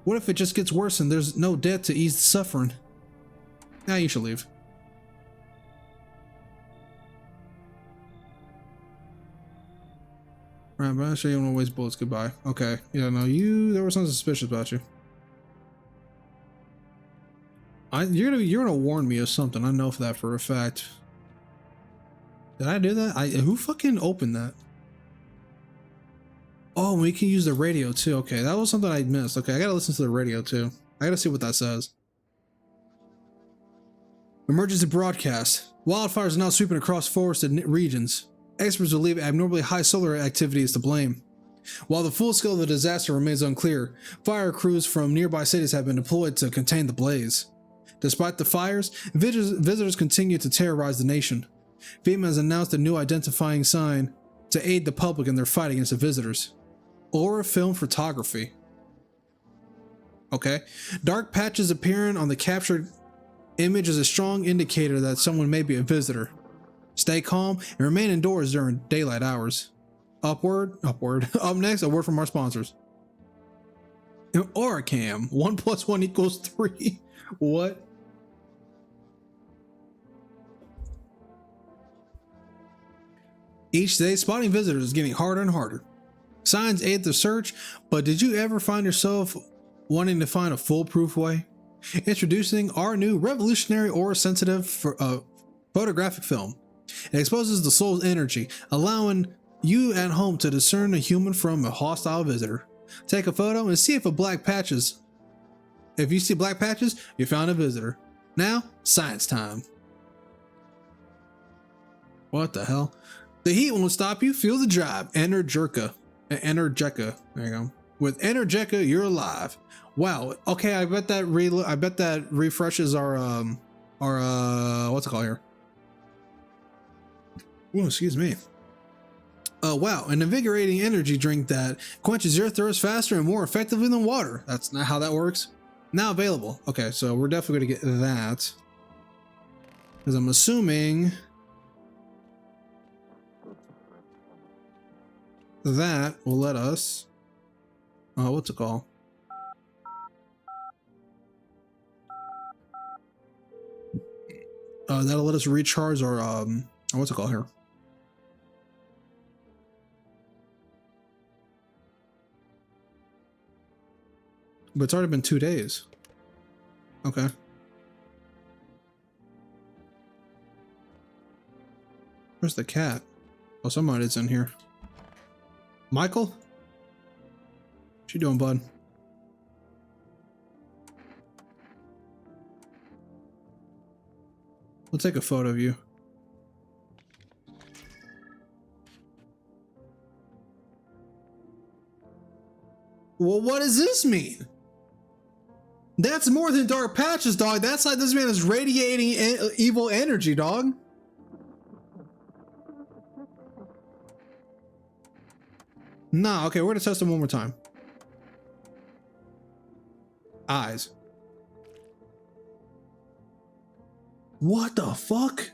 What if it just gets worse and there's no death to ease the suffering? Nah, you should leave. Right, but I'm sure you don't want to waste bullets. Goodbye. Okay. Yeah, no, there was something suspicious about you. You're gonna warn me of something. I know for that for a fact. Did I do that? Who fucking opened that? Oh, we can use the radio too. Okay, that was something I missed. Okay, I gotta listen to the radio too. I gotta see what that says. Emergency broadcast. Wildfires are now sweeping across forested regions. Experts believe abnormally high solar activity is to blame. While the full scale of the disaster remains unclear, fire crews from nearby cities have been deployed to contain the blaze. Despite the fires, visitors continue to terrorize the nation. FEMA has announced a new identifying sign to aid the public in their fight against the visitors. Aura film photography. Okay. Dark patches appearing on the captured image is a strong indicator that someone may be a visitor. Stay calm and remain indoors during daylight hours. Upward. Up next, a word from our sponsors. Auracam. 1 + 1 = 3. What? Each day, spotting visitors is getting harder and harder. Signs aid the search, but did you ever find yourself wanting to find a foolproof way? Introducing our new revolutionary aura-sensitive photographic film. It exposes the soul's energy, allowing you at home to discern a human from a hostile visitor. Take a photo and see if you see black patches, you found a visitor. Now, science time. What the hell? The heat won't stop you. Feel the drive. Energetica. There you go. With Energetica, you're alive. Wow. Okay, I bet that refreshes our what's it called here? Oh, excuse me. Wow, an invigorating energy drink that quenches your thirst faster and more effectively than water. That's not how that works. Now available. Okay, so we're definitely gonna get that. Because I'm assuming that will let us, what's it called? That'll let us recharge our, what's it called here? But it's already been 2 days. Okay. Where's the cat? Oh, somebody's in here. Michael? What you doing, bud? We'll take a photo of you. Well, what does this mean? That's more than dark patches, dog. That's like this man is radiating evil energy, dog. Nah, okay, we're gonna test him one more time. Eyes. What the fuck?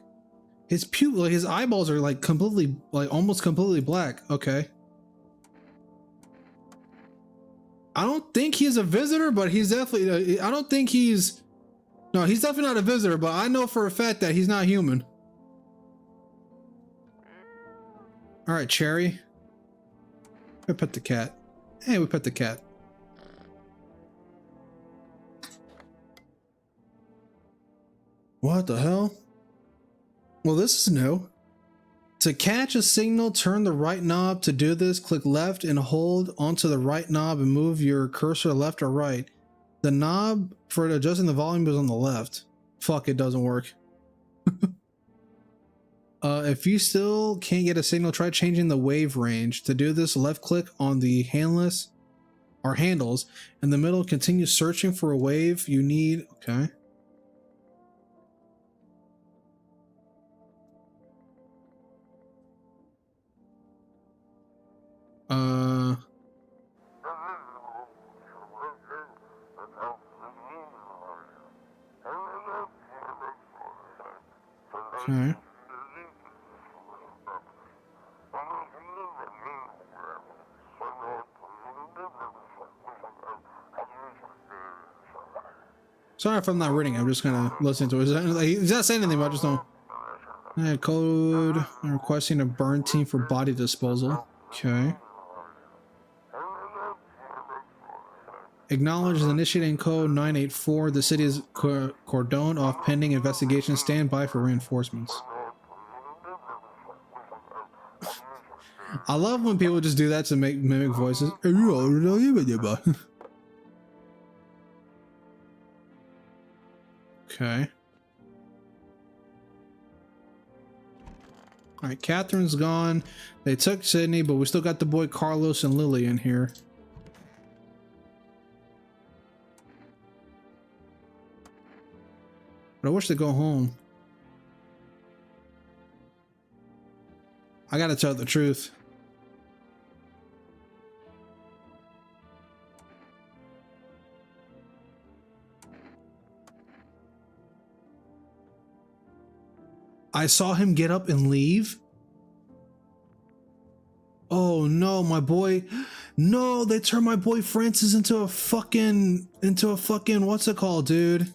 His pupil, like his eyeballs are like completely, like almost completely black. Okay. I don't think he's a visitor, but he's definitely, I don't think he's, no, he's definitely not a visitor, but I know for a fact that he's not human. All right, Cherry. We pet the cat. Hey, we pet the cat. What the hell? Well, this is new. To catch a signal, turn the right knob. To do this, click left and hold onto the right knob and move your cursor left or right. The knob for adjusting the volume is on the left. Fuck, it doesn't work. If you still can't get a signal, try changing the wave range. To do this, left click on the handles in the middle. Continue searching for a wave you need. Okay. Okay. Sorry if I'm not reading. I'm just gonna listen to it. He's not saying anything, but I just don't. Code requesting a burn team for body disposal. Okay. Acknowledge initiating code 984. The city is cordoned off pending investigation. Stand by for reinforcements. I love when people just do that to make mimic voices. Okay. Alright, Catherine's gone. They took Sydney, but we still got the boy Carlos and Lily in here. But I wish they'd go home. I gotta tell the truth. I saw him get up and leave. Oh no, my boy. No, they turned my boy Francis into a fucking what's it called, dude?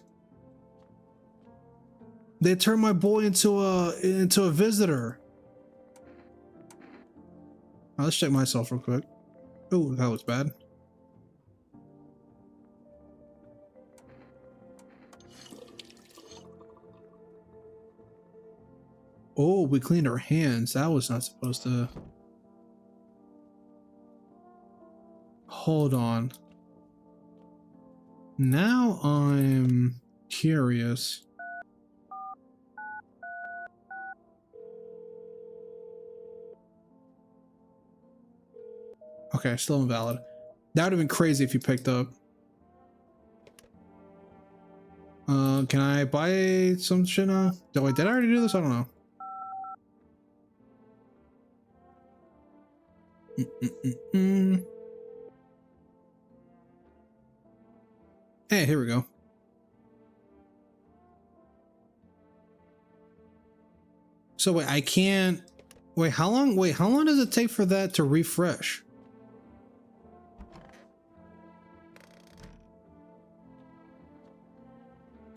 They turned my boy into a visitor. Right, let's check myself real quick. Oh, that was bad. Oh, we cleaned our hands. That was not supposed to. Hold on. Now I'm curious. Okay, still invalid. That would have been crazy if you picked up. Can I buy some shit now? Wait, did I already do this? I don't know. Hey, here we go. So wait, I can't. Wait, how long? Wait, how long does it take for that to refresh?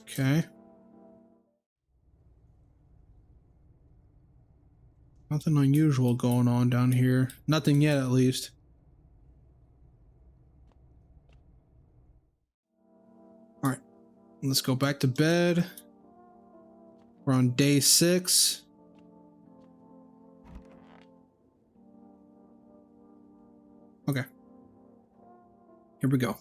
Okay. Nothing unusual going on down here. Nothing yet, at least. All right, let's go back to bed. We're on day 6. Okay. Here we go.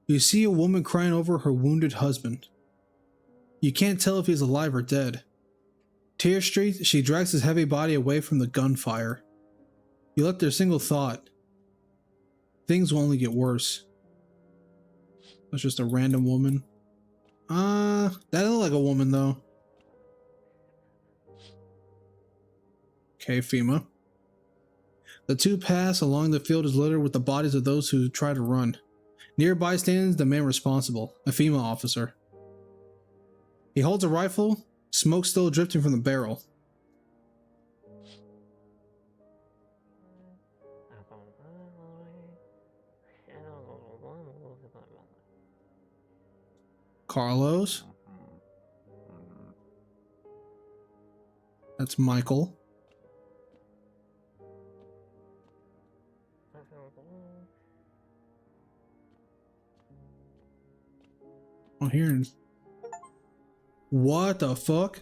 You see a woman crying over her wounded husband. You can't tell if he's alive or dead. Tear streaked, she drags his heavy body away from the gunfire. You left their single thought. Things will only get worse. That's just a random woman. That doesn't look like a woman though. Okay, FEMA. The two pass along the field is littered with the bodies of those who try to run. Nearby stands the man responsible, a FEMA officer. He holds a rifle, smoke still drifting from the barrel. Carlos. That's Michael. Oh, here. What the fuck?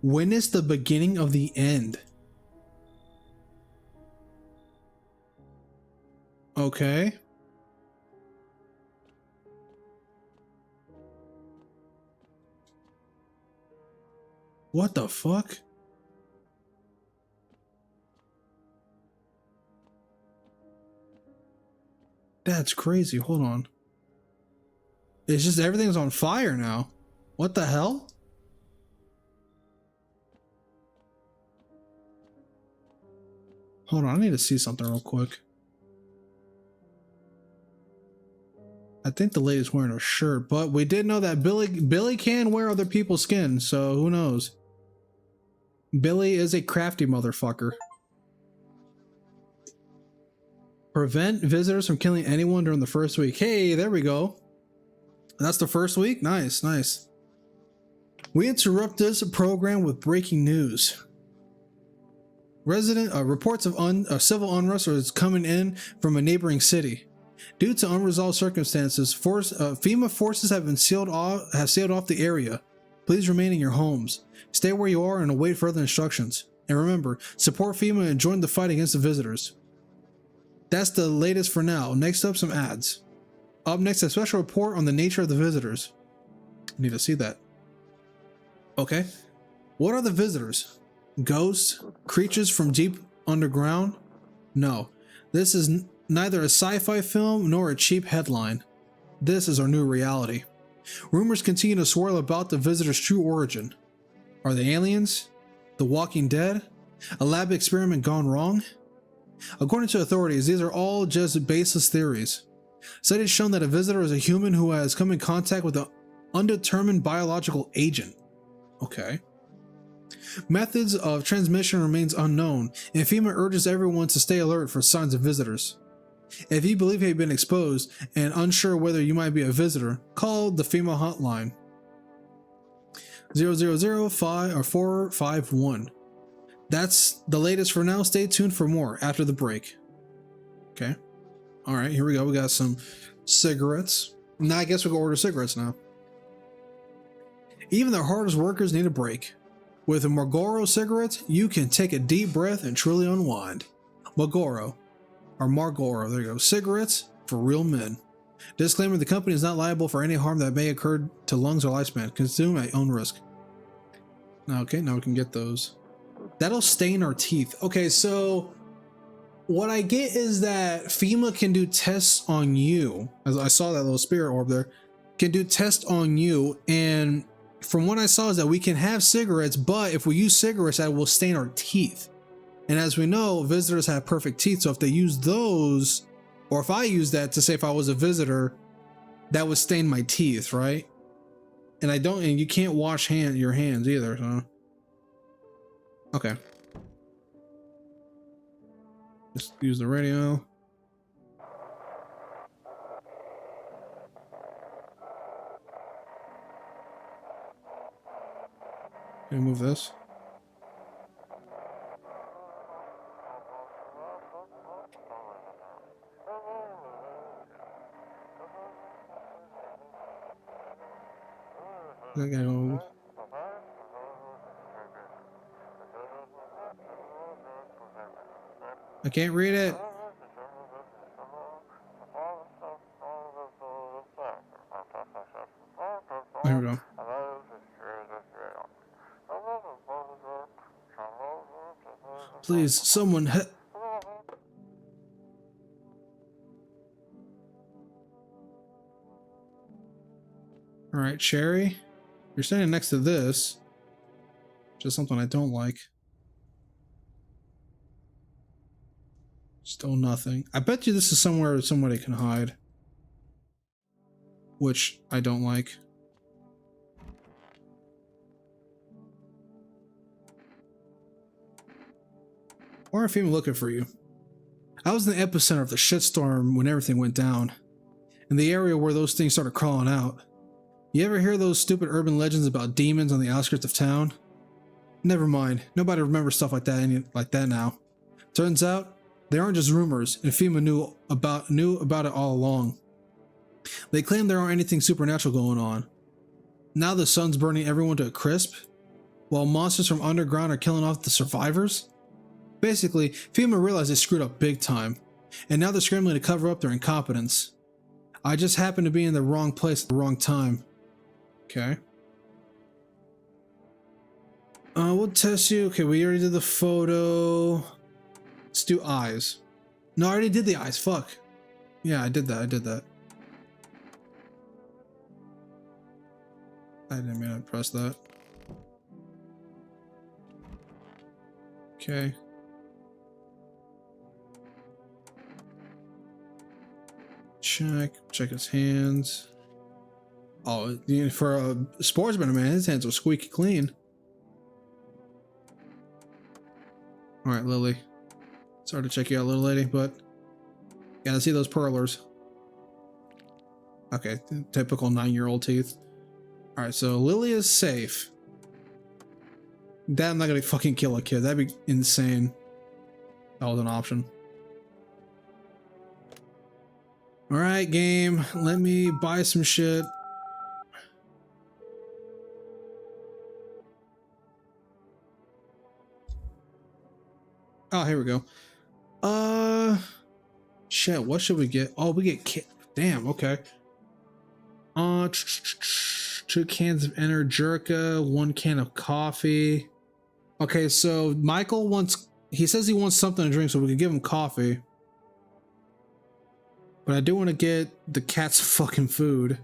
When is the beginning of the end? Okay. What the fuck? That's crazy. Hold on. It's just everything's on fire now. What the hell? Hold on, I need to see something real quick. I think the lady's wearing a shirt, but we did know that Billy can wear other people's skin, so who knows? Billy is a crafty motherfucker. Prevent visitors from killing anyone during the first week. Hey, there we go. That's the first week? Nice, nice. We interrupt this program with breaking news. Reports of civil unrest is coming in from a neighboring city. Due to unresolved circumstances, FEMA forces have sailed off the area. Please remain in your homes. Stay where you are and await further instructions. And remember, support FEMA and join the fight against the visitors. That's the latest for now. Next up, some ads. Up next, a special report on the nature of the visitors. I need to see that. Okay. What are the visitors? Ghosts? Creatures from deep underground? No. This is neither a sci-fi film nor a cheap headline. This is our new reality. Rumors continue to swirl about the visitors' true origin. Are they aliens? The Walking Dead? A lab experiment gone wrong? According to authorities, these are all just baseless theories. Studies shown that a visitor is a human who has come in contact with an undetermined biological agent. Okay. Methods of transmission remains unknown, and FEMA urges everyone to stay alert for signs of visitors. If you believe you've been exposed and unsure whether you might be a visitor, call the FEMA hotline 0005 or 451. That's the latest for now. Stay tuned for more after the break. Okay. All right, here we go. We got some cigarettes. Now I guess we can order cigarettes now. Even the hardest workers need a break. With a Marlboro cigarettes, you can take a deep breath and truly unwind. Marlboro, there you go. Cigarettes for real men. Disclaimer: the company is not liable for any harm that may occur to lungs or lifespan. Consume at your own risk. Okay, now we can get those. That'll stain our teeth. Okay, so what I get is that FEMA can do tests on you. As I saw that little spirit orb there, can do tests on you, and from what I saw is that we can have cigarettes, but if we use cigarettes, that will stain our teeth. And as we know, visitors have perfect teeth, so if they use those, or if I use that to say if I was a visitor, that would stain my teeth, right? And you can't wash your hands either, so. Okay. Just use the radio. Can I move this? I can't read it. There we go. Please, someone All right, Cherry. You're standing next to this. Just something I don't like. Still nothing. I bet you this is somewhere somebody can hide. Which I don't like. Why aren't FEMA looking for you? I was in the epicenter of the shitstorm when everything went down. In the area where those things started crawling out. You ever hear those stupid urban legends about demons on the outskirts of town? Never mind. Nobody remembers stuff like that now. Turns out, they aren't just rumors, and FEMA knew about it all along. They claim there aren't anything supernatural going on. Now the sun's burning everyone to a crisp, while monsters from underground are killing off the survivors. Basically, FEMA realized they screwed up big time, and now they're scrambling to cover up their incompetence. I just happened to be in the wrong place at the wrong time. Okay. We'll test you. Okay, we already did the photo. Let's do eyes. No, I already did the eyes. Fuck. Yeah, I did that. I did that. I didn't mean to press that. Okay. Check his hands. Oh, for a sportsman, man, his hands are squeaky clean. All right, Lily. Sorry to check you out, little lady, but gotta see those perlers. Okay, typical 9-year-old teeth. All right, so Lily is safe. Dad, I'm not gonna fucking kill a kid. That'd be insane. That was an option. All right, game. Let me buy some shit. Oh, here we go. Shit, what should we get? Oh, we get kit. Damn, okay. 2 cans of Energica, 1 can of coffee. Okay, so Michael wants, he says he wants something to drink, so we can give him coffee. But I do want to get the cat's fucking food.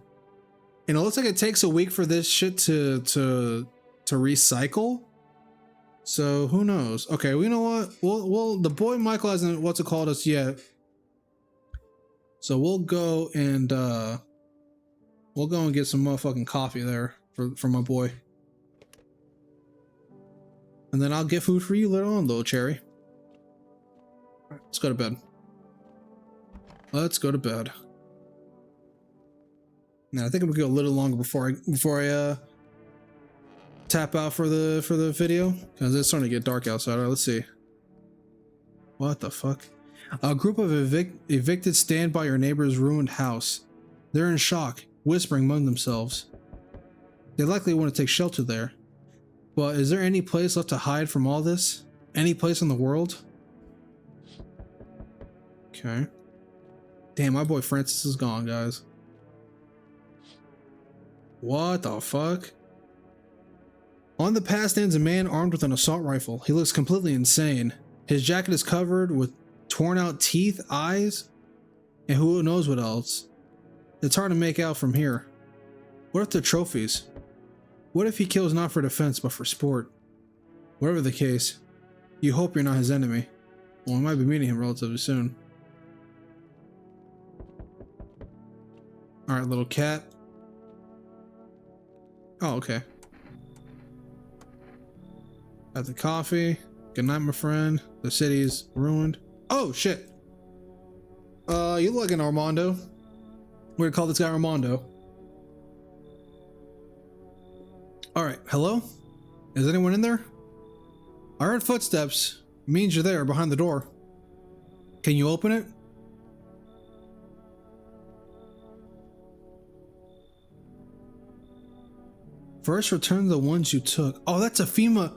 And it looks like it takes a week for this shit to recycle. So who knows? Okay, well, you know what? Well, the boy Michael hasn't what's it called us yet. So we'll go and get some motherfucking coffee there for my boy. And then I'll get food for you later on, little cherry. All right, let's go to bed. Let's go to bed. Now I think I'm gonna go a little longer before I tap out for the video, because it's starting to get dark outside. All right, let's see. What the fuck? A group of evicted stand by your neighbor's ruined house. They're in shock, whispering among themselves. They likely want to take shelter there. But is there any place left to hide from all this? Any place in the world? Okay. Damn, my boy Francis is gone, guys. What the fuck? On the path stands a man armed with an assault rifle. He looks completely insane. His jacket is covered with torn out teeth, eyes, and who knows what else. It's hard to make out from here. What if they're trophies? What if he kills not for defense but for sport? Whatever the case, you hope you're not his enemy. Well, we might be meeting him relatively soon. Alright, little cat. Oh, okay. Got the coffee. Good night, my friend. The city's ruined. Oh, shit. You look like an Armando. We're gonna call this guy Armando. Alright, hello? Is anyone in there? I heard footsteps. Means you're there, behind the door. Can you open it? First, return the ones you took. Oh, that's a FEMA.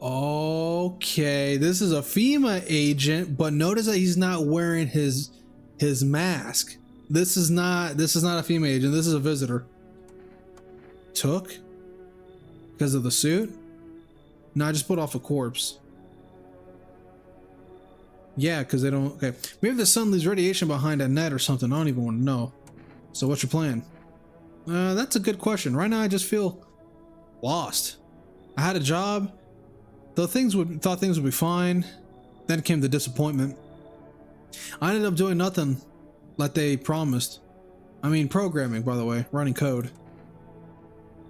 Okay, this is a FEMA agent, but notice that he's not wearing his mask. This is not a FEMA agent. This is a visitor. Took? Because of the suit? No, I just put off a corpse. Yeah, because they don't. Okay, maybe the sun leaves radiation behind at night or something. I don't even want to know. So, what's your plan? That's a good question. Right now, I just feel lost. I had a job. Thought things would be fine. Then came the disappointment. I ended up doing nothing like they promised. I mean, programming, by the way, running code.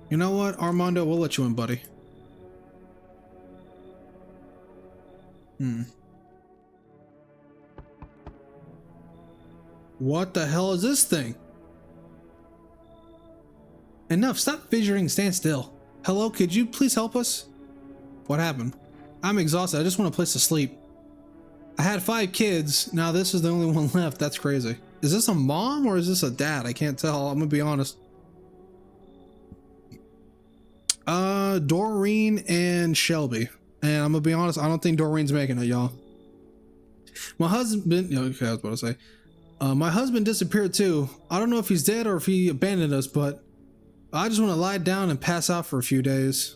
You know what, Armando? We'll let you in, buddy. What the hell is this thing? Enough, stop fidgeting, stand still. Hello, could you please help us? What happened? I'm exhausted, I just want a place to sleep. I had 5 kids, now this is the only one left, that's crazy. Is this a mom or is this a dad? I can't tell, I'm gonna be honest. Doreen and Shelby. And I'm gonna be honest, I don't think Doreen's making it, y'all. My husband, okay, I was about to say. My husband disappeared too. I don't know if he's dead or if he abandoned us, but I just want to lie down and pass out for a few days.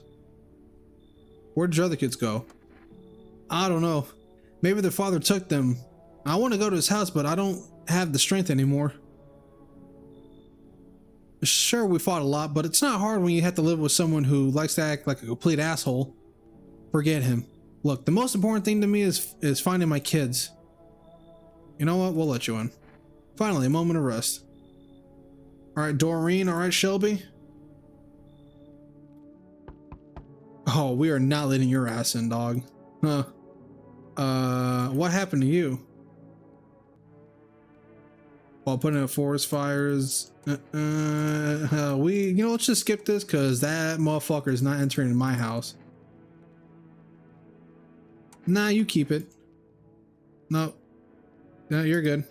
Where'd your other kids go? I don't know. Maybe their father took them. I want to go to his house, but I don't have the strength anymore. Sure, we fought a lot, but it's not hard when you have to live with someone who likes to act like a complete asshole. Forget him. Look, the most important thing to me is finding my kids. You know what? We'll let you in. Finally, a moment of rest. Alright, Doreen. Alright, Shelby. Oh, we are not letting your ass in, dog. Huh. What happened to you? While putting out forest fires. Let's just skip this because that motherfucker is not entering my house. Nah, you keep it. No, you're good.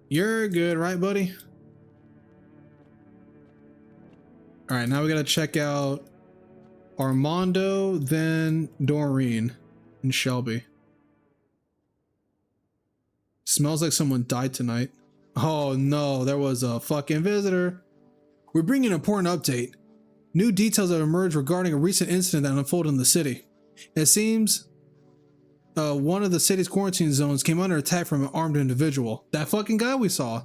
You're good, right, buddy? All right, now we gotta check out Armando, then Doreen and Shelby. Smells like someone died tonight. Oh no, there was a fucking visitor. We're bringing an important update. New details have emerged regarding a recent incident that unfolded in the city. It seems one of the city's quarantine zones came under attack from an armed individual. That fucking guy we saw.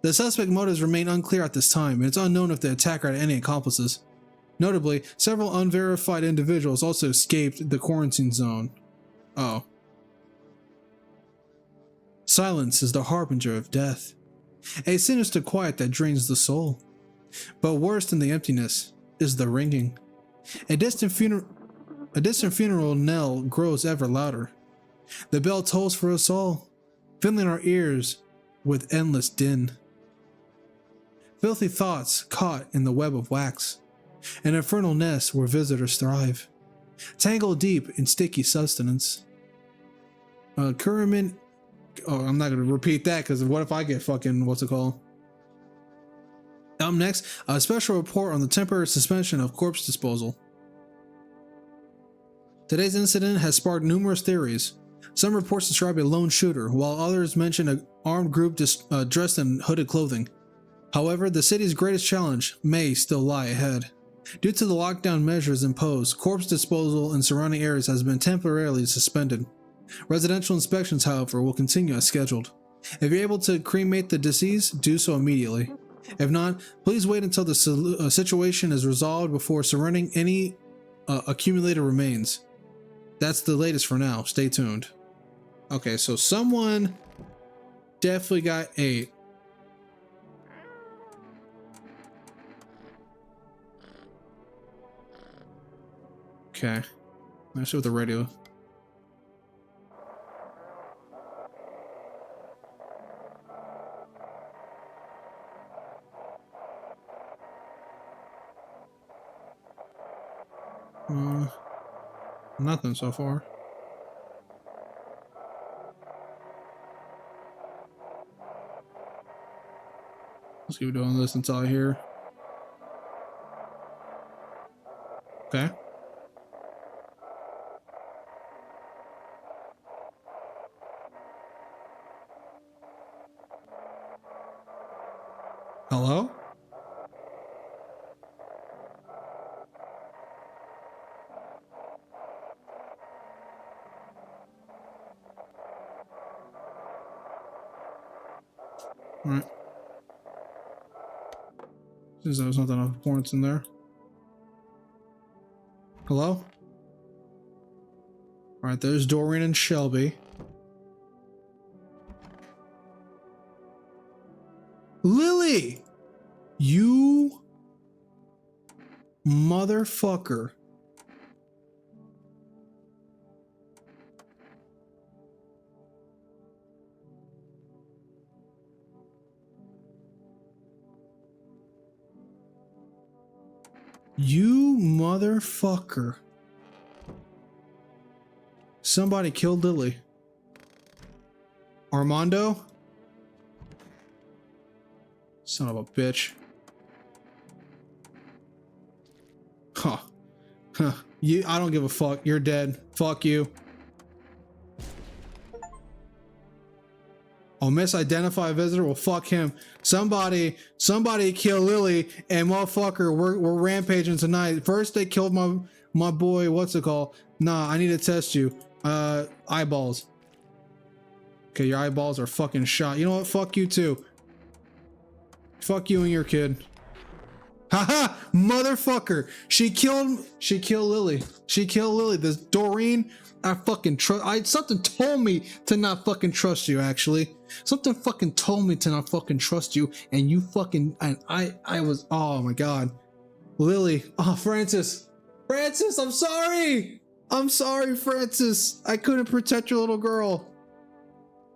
The suspect motives remain unclear at this time, and it's unknown if the attacker had any accomplices. Notably, several unverified individuals also escaped the quarantine zone. Oh. Silence is the harbinger of death, a sinister quiet that drains the soul. But worse than the emptiness is the ringing. A distant funeral knell grows ever louder. The bell tolls for us all, filling our ears with endless din. Filthy thoughts caught in the web of wax, an infernal nest where visitors thrive, tangled deep in sticky sustenance. Current. Oh, I'm not gonna repeat that because what if I get fucking what's it called? Up next, a special report on the temporary suspension of corpse disposal. Today's incident has sparked numerous theories. Some reports describe a lone shooter, while others mention an armed group dressed in hooded clothing. However, the city's greatest challenge may still lie ahead. Due to the lockdown measures imposed, corpse disposal in surrounding areas has been temporarily suspended. Residential inspections, however, will continue as scheduled. If you're able to cremate the deceased, do so immediately. If not, please wait until the situation is resolved before surrendering any accumulated remains. That's the latest for now. Stay tuned. Okay, so someone definitely got ate. Okay, let's see with the radio. Nothing so far. Let's keep doing this until I hear. Okay. Hello? Alright. Seems there's not enough points in there. Hello? Alright, there's Doreen and Shelby. Lily! You motherfucker. You motherfucker. Somebody killed Lily. Armando? Son of a bitch. Huh. Huh. I don't give a fuck. You're dead. Fuck you. Oh, misidentify a visitor? Well, fuck him. Somebody kill Lily, and motherfucker, we're rampaging tonight. First they killed My boy, what's it called? Nah, I need to test you. Eyeballs. Okay, your eyeballs are fucking shot. You know what? Fuck you too. Fuck you and your kid. Haha, motherfucker. She killed Lily. She killed Lily. This Doreen, I fucking trust. Something told me to not fucking trust you, actually. Something fucking told me to not fucking trust you, and you fucking, and I was, oh my god. Lily, oh, Francis, I'm sorry. I'm sorry, Francis. I couldn't protect your little girl.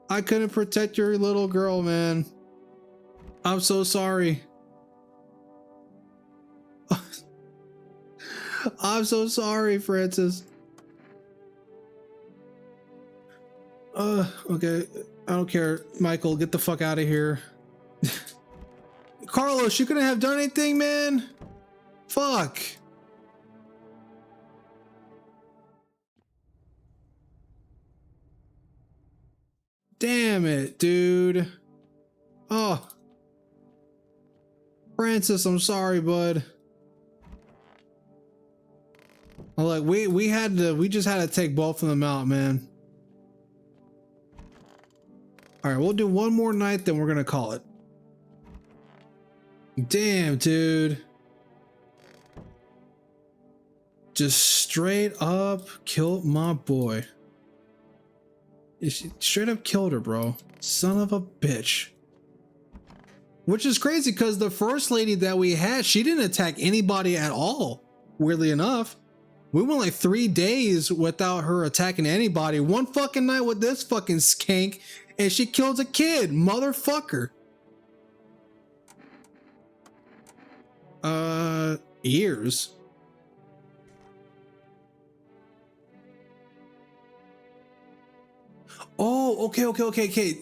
I couldn't protect your little girl, man. I'm so sorry. I'm so sorry, Francis. Okay. I don't care. Michael, get the fuck out of here. Carlos, you couldn't have done anything, man. Fuck. Damn it, dude. Oh. Francis, I'm sorry, bud. Like we just had to take both of them out, man. All right, we'll do one more night, then we're gonna call it. Damn, dude. Just straight up killed my boy. She straight up killed her, bro. Son of a bitch. Which is crazy because the first lady that we had, she didn't attack anybody at all. Weirdly enough. We went like 3 days without her attacking anybody. One fucking night with this fucking skank, and she kills a kid, motherfucker. Ears. Oh, okay.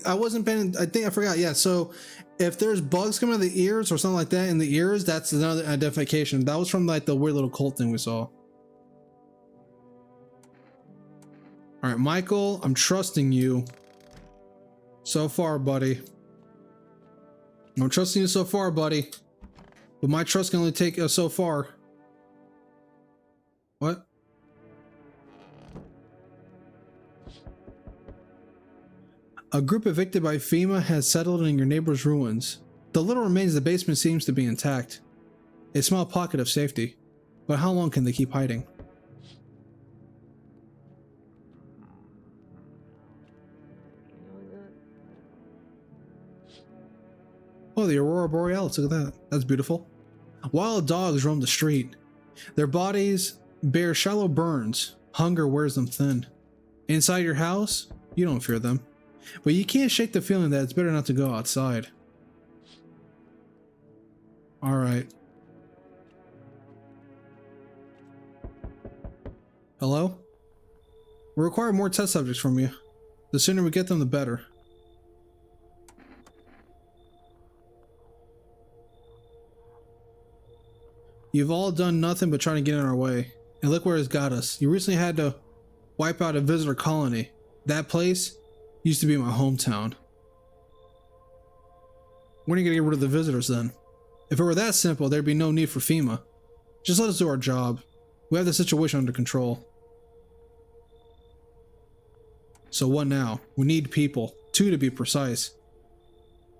I wasn't paying. I think I forgot. Yeah, so if there's bugs coming out of the ears or something like that in the ears, that's another identification. That was from like the weird little cult thing we saw. All right, Michael, I'm trusting you so far, buddy. I'm trusting you so far, buddy. But my trust can only take us so far. What? A group evicted by FEMA has settled in your neighbor's ruins. The little remains of the basement seems to be intact. A small pocket of safety. But how long can they keep hiding? Oh, the Aurora Borealis, look at that. That's beautiful. Wild dogs roam the street. Their bodies bear shallow burns. Hunger wears them thin. Inside your house, you don't fear them. But you can't shake the feeling that it's better not to go outside. Alright. Hello? We require more test subjects from you. The sooner we get them, the better. You've all done nothing but trying to get in our way. And look where it's got us. You recently had to wipe out a visitor colony. That place used to be my hometown. When are you gonna get rid of the visitors then? If it were that simple, there'd be no need for FEMA. Just let us do our job. We have the situation under control. So what now? We need people. 2 to be precise.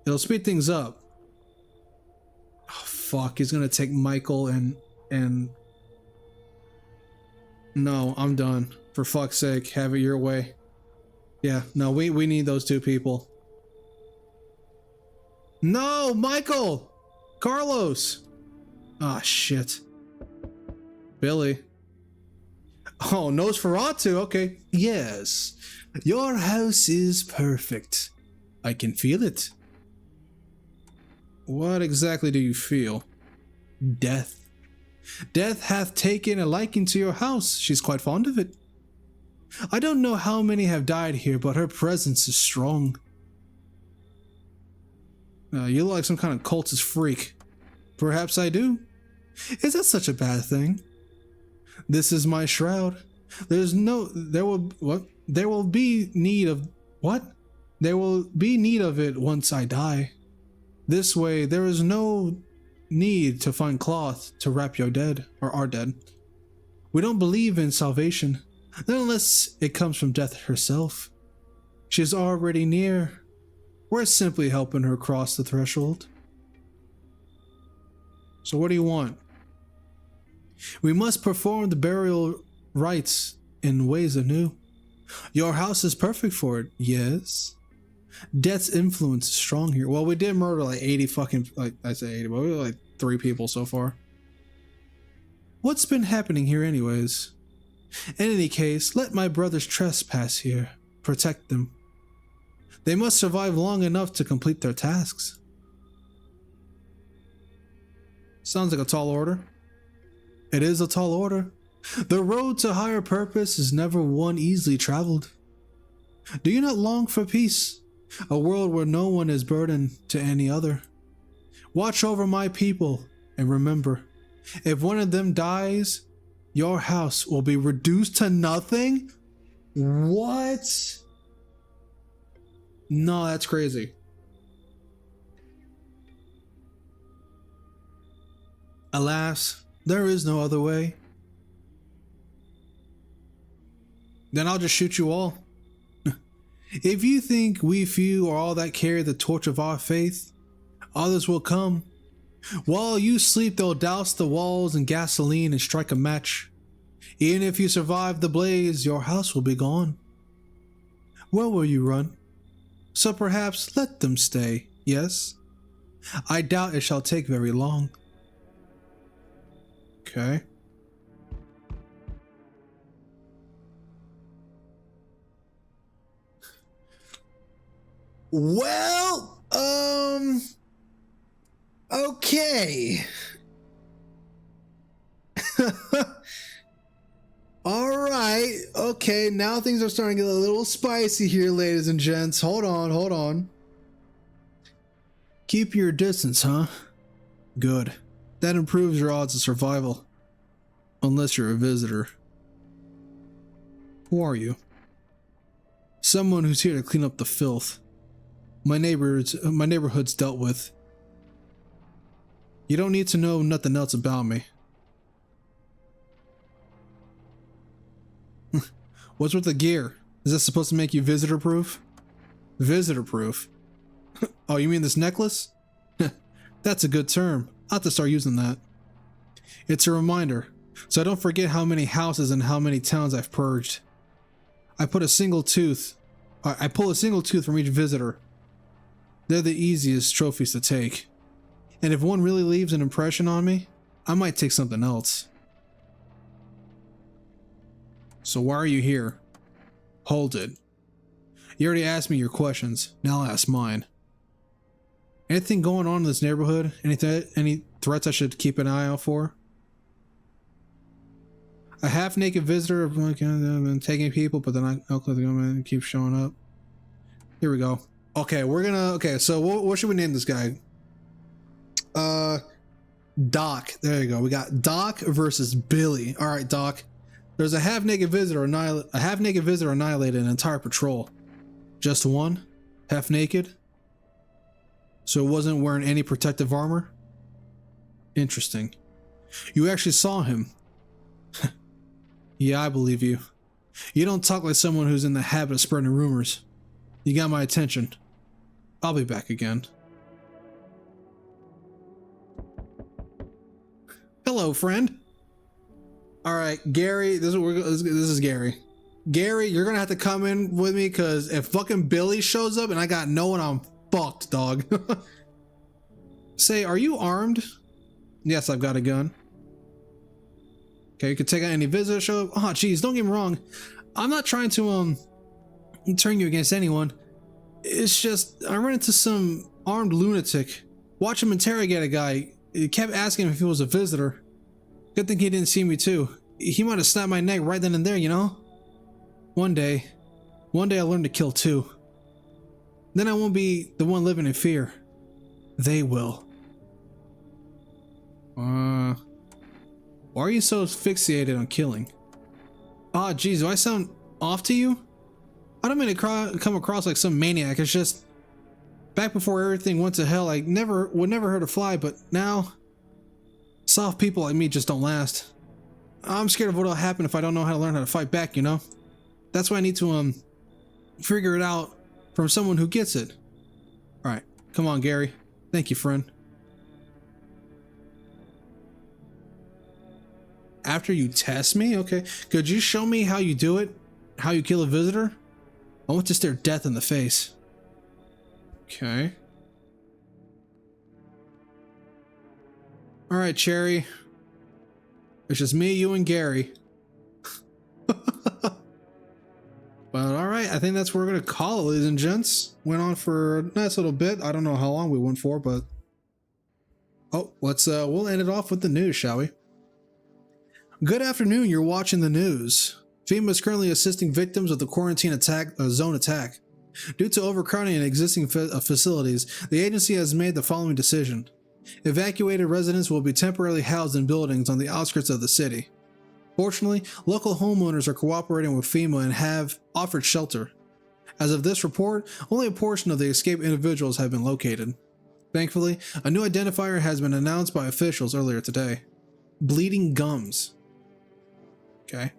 It'll speed things up. Oh, fuck, he's gonna take Michael and... No, I'm done. For fuck's sake, have it your way. Yeah, no, we need those 2 people. No, Michael! Carlos! Ah, shit. Billy. Oh, Nosferatu, okay. Yes, your house is perfect. I can feel it. What exactly do you feel? Death. Death hath taken a liking to your house. She's quite fond of it. I don't know how many have died here, but her presence is strong. You look like some kind of cultist freak. Perhaps I do. Is that such a bad thing? This is my shroud. There will be need of it once I die. This way, there is no need to find cloth to wrap your dead, or our dead. We don't believe in salvation, not unless it comes from death herself. She is already near. We're simply helping her cross the threshold. So what do you want? We must perform the burial rites in ways anew. Your house is perfect for it, yes. Death's influence is strong here. Well, we did murder like 80 fucking, like I say 80, but we were like 3 people so far. What's been happening here anyways? In any case, let my brothers trespass here. Protect them. They must survive long enough to complete their tasks. Sounds like a tall order. It is a tall order. The road to higher purpose is never one easily traveled. Do you not long for peace? A world where no one is burdened to any other. Watch over my people and remember, if one of them dies, your house will be reduced to nothing? What? No, that's crazy. Alas, there is no other way. Then I'll just shoot you all. If you think we few are all that carry the torch of our faith, others will come. While you sleep, they'll douse the walls in gasoline and strike a match. Even if you survive the blaze, your house will be gone. Where will you run? So perhaps let them stay, yes? I doubt it shall take very long. Okay. Well, okay. All right. Okay, now things are starting to get a little spicy here, ladies and gents. Hold on. Keep your distance, huh? Good. That improves your odds of survival. Unless you're a visitor. Who are you? Someone who's here to clean up the filth my neighborhood's dealt with. You don't need to know nothing else about me. What's with the gear? Is that supposed to make you visitor proof? Visitor proof? Oh, you mean this necklace? That's a good term. I'll have to start using that. It's a reminder, so I don't forget how many houses and how many towns I've purged. I pull a single tooth from each visitor. They're the easiest trophies to take. And if one really leaves an impression on me, I might take something else. So why are you here? Hold it. You already asked me your questions, now I'll ask mine. Anything going on in this neighborhood? Any threats I should keep an eye out for? A half-naked visitor, like, been taking people, but then I'll click them and keep showing up. Here we go. Okay, so what should we name this guy? Doc. There you go. We got Doc versus Billy. All right, Doc. There's a half-naked visitor annihilated an entire patrol. Just one? Half-naked? So it wasn't wearing any protective armor? Interesting. You actually saw him. Yeah, I believe you. You don't talk like someone who's in the habit of spreading rumors. You got my attention. I'll be back again. Hello, friend. All right, Gary, this is Gary. Gary, you're gonna have to come in with me, because if fucking Billy shows up and I got no one, I'm fucked, dog. Say, are you armed? Yes, I've got a gun. Okay, you can take out any visitor show up. Oh, geez, don't get me wrong. I'm not trying to turn you against anyone. It's just I ran into some armed lunatic. Watch him interrogate a guy. He kept asking him if he was a visitor. Good thing he didn't see me too. He might have snapped my neck right then and there, you know? One day I learned to kill too. Then I won't be the one living in fear. They will. Why are you so fixated on killing? Ah, geez, do I sound off to you? I don't mean to come across like some maniac. It's just back before everything went to hell, I would never hurt a fly, but now soft people like me just don't last. I'm scared of what'll happen if I don't know how to learn how to fight back, you know? That's why I need to, figure it out from someone who gets it. Alright, come on, Gary. Thank you, friend. After you test me? Okay. Could you show me how you do it? How you kill a visitor? I want to stare death in the face. Okay. Alright, Cherry. It's just me, you, and Gary. But alright, I think that's where we're going to call it, ladies and gents. Went on for a nice little bit. I don't know how long we went for, but... Oh, we'll end it off with the news, shall we? Good afternoon, you're watching the news. FEMA is currently assisting victims of the quarantine zone attack. Due to overcrowding in existing facilities, the agency has made the following decision. Evacuated residents will be temporarily housed in buildings on the outskirts of the city. Fortunately, local homeowners are cooperating with FEMA and have offered shelter. As of this report, only a portion of the escaped individuals have been located. Thankfully, a new identifier has been announced by officials earlier today. Bleeding gums. Okay.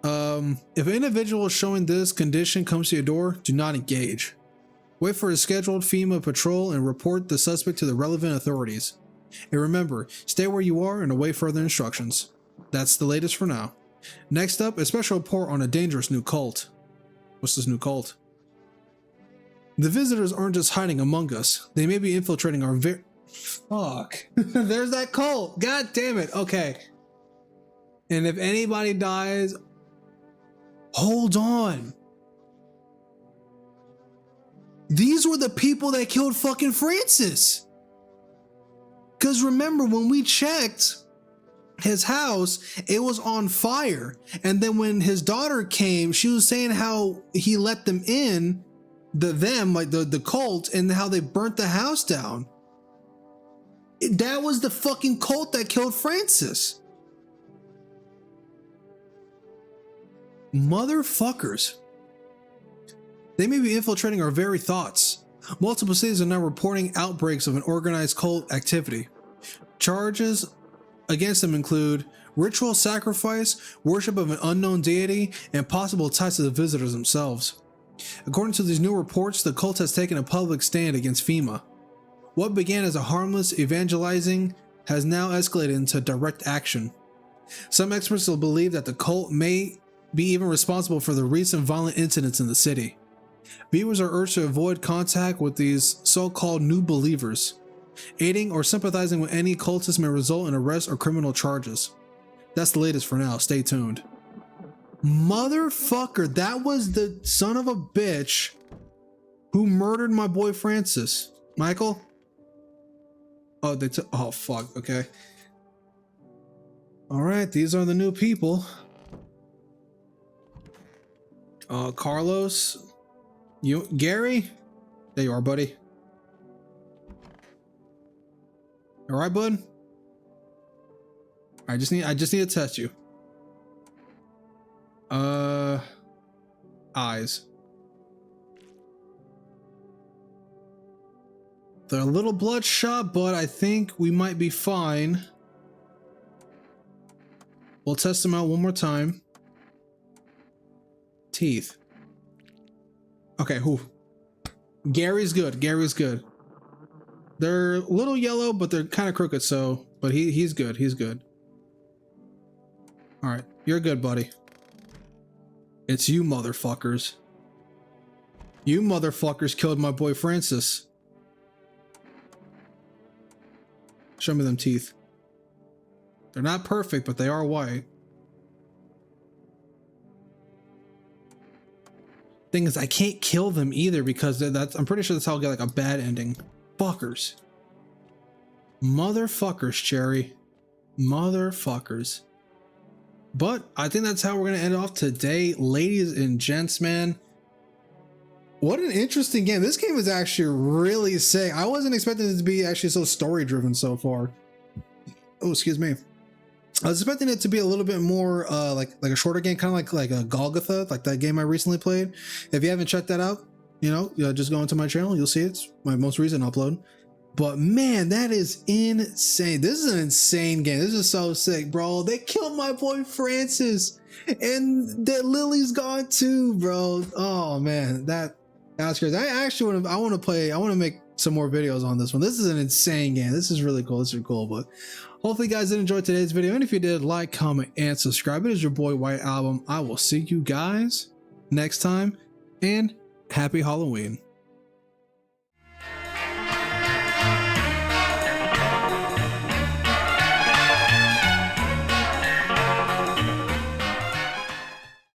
If an individual showing this condition comes to your door, do not engage. Wait for a scheduled FEMA patrol and report the suspect to the relevant authorities. And remember, stay where you are and await further instructions. That's the latest for now. Next up, a special report on a dangerous new cult. What's this new cult? The visitors aren't just hiding among us. They may be infiltrating our Fuck. There's that cult. God damn it. Okay. And if anybody dies, hold on. These were the people that killed fucking Francis. Because remember, when we checked his house, it was on fire. And then when his daughter came, she was saying how he let them in, the cult, and how they burnt the house down. That was the fucking cult that killed Francis. Motherfuckers. They may be infiltrating our very thoughts. Multiple cities are now reporting outbreaks of an organized cult activity. Charges against them include ritual sacrifice, worship of an unknown deity, and possible ties to the visitors themselves. According to these new reports, the cult has taken a public stand against FEMA. What began as a harmless evangelizing has now escalated into direct action. Some experts will believe that the cult may be even responsible for the recent violent incidents in the city. Viewers are urged to avoid contact with these so-called new believers. Aiding or sympathizing with any cultists may result in arrest or criminal charges. That's the latest for now. Stay tuned. Motherfucker, that was the son of a bitch who murdered my boy Francis. Michael? Oh, they took. Oh, fuck. Okay. All right, these are the new people. Carlos. Gary? There you are, buddy. All right, bud. I just need to test you. Eyes. They're a little bloodshot, but I think we might be fine. We'll test them out one more time. Teeth. Okay, whew. Gary's good. Gary's good. They're a little yellow, but they're kind of crooked, so... But he's good. He's good. Alright, you're good, buddy. It's you motherfuckers. You motherfuckers killed my boy Francis. Show me them teeth. They're not perfect, but they are white. Thing is, I can't kill them either because I'm pretty sure that's how I'll get like a bad ending. Fuckers. Motherfuckers, Cherry. Motherfuckers. But I think that's how we're going to end off today, ladies and gents, man. What an interesting game. This game is actually really sick. I wasn't expecting it to be actually so story driven so far. Oh, excuse me. I was expecting it to be a little bit more like a shorter game, kind of like a Golgotha, like that game I recently played. If you haven't checked that out, you know, just go into my channel, you'll see it's my most recent upload. But man, that is insane. This is an insane game. This is so sick, bro. They killed my boy Francis, and that Lily's gone too, bro. Oh man, that's crazy. I want to make some more videos on this one. This is an insane game. This is really cool. This is cool. But hopefully you guys did enjoy today's video. And if you did, like, comment, and subscribe. It is your boy White Album. I will see you guys next time, and happy Halloween.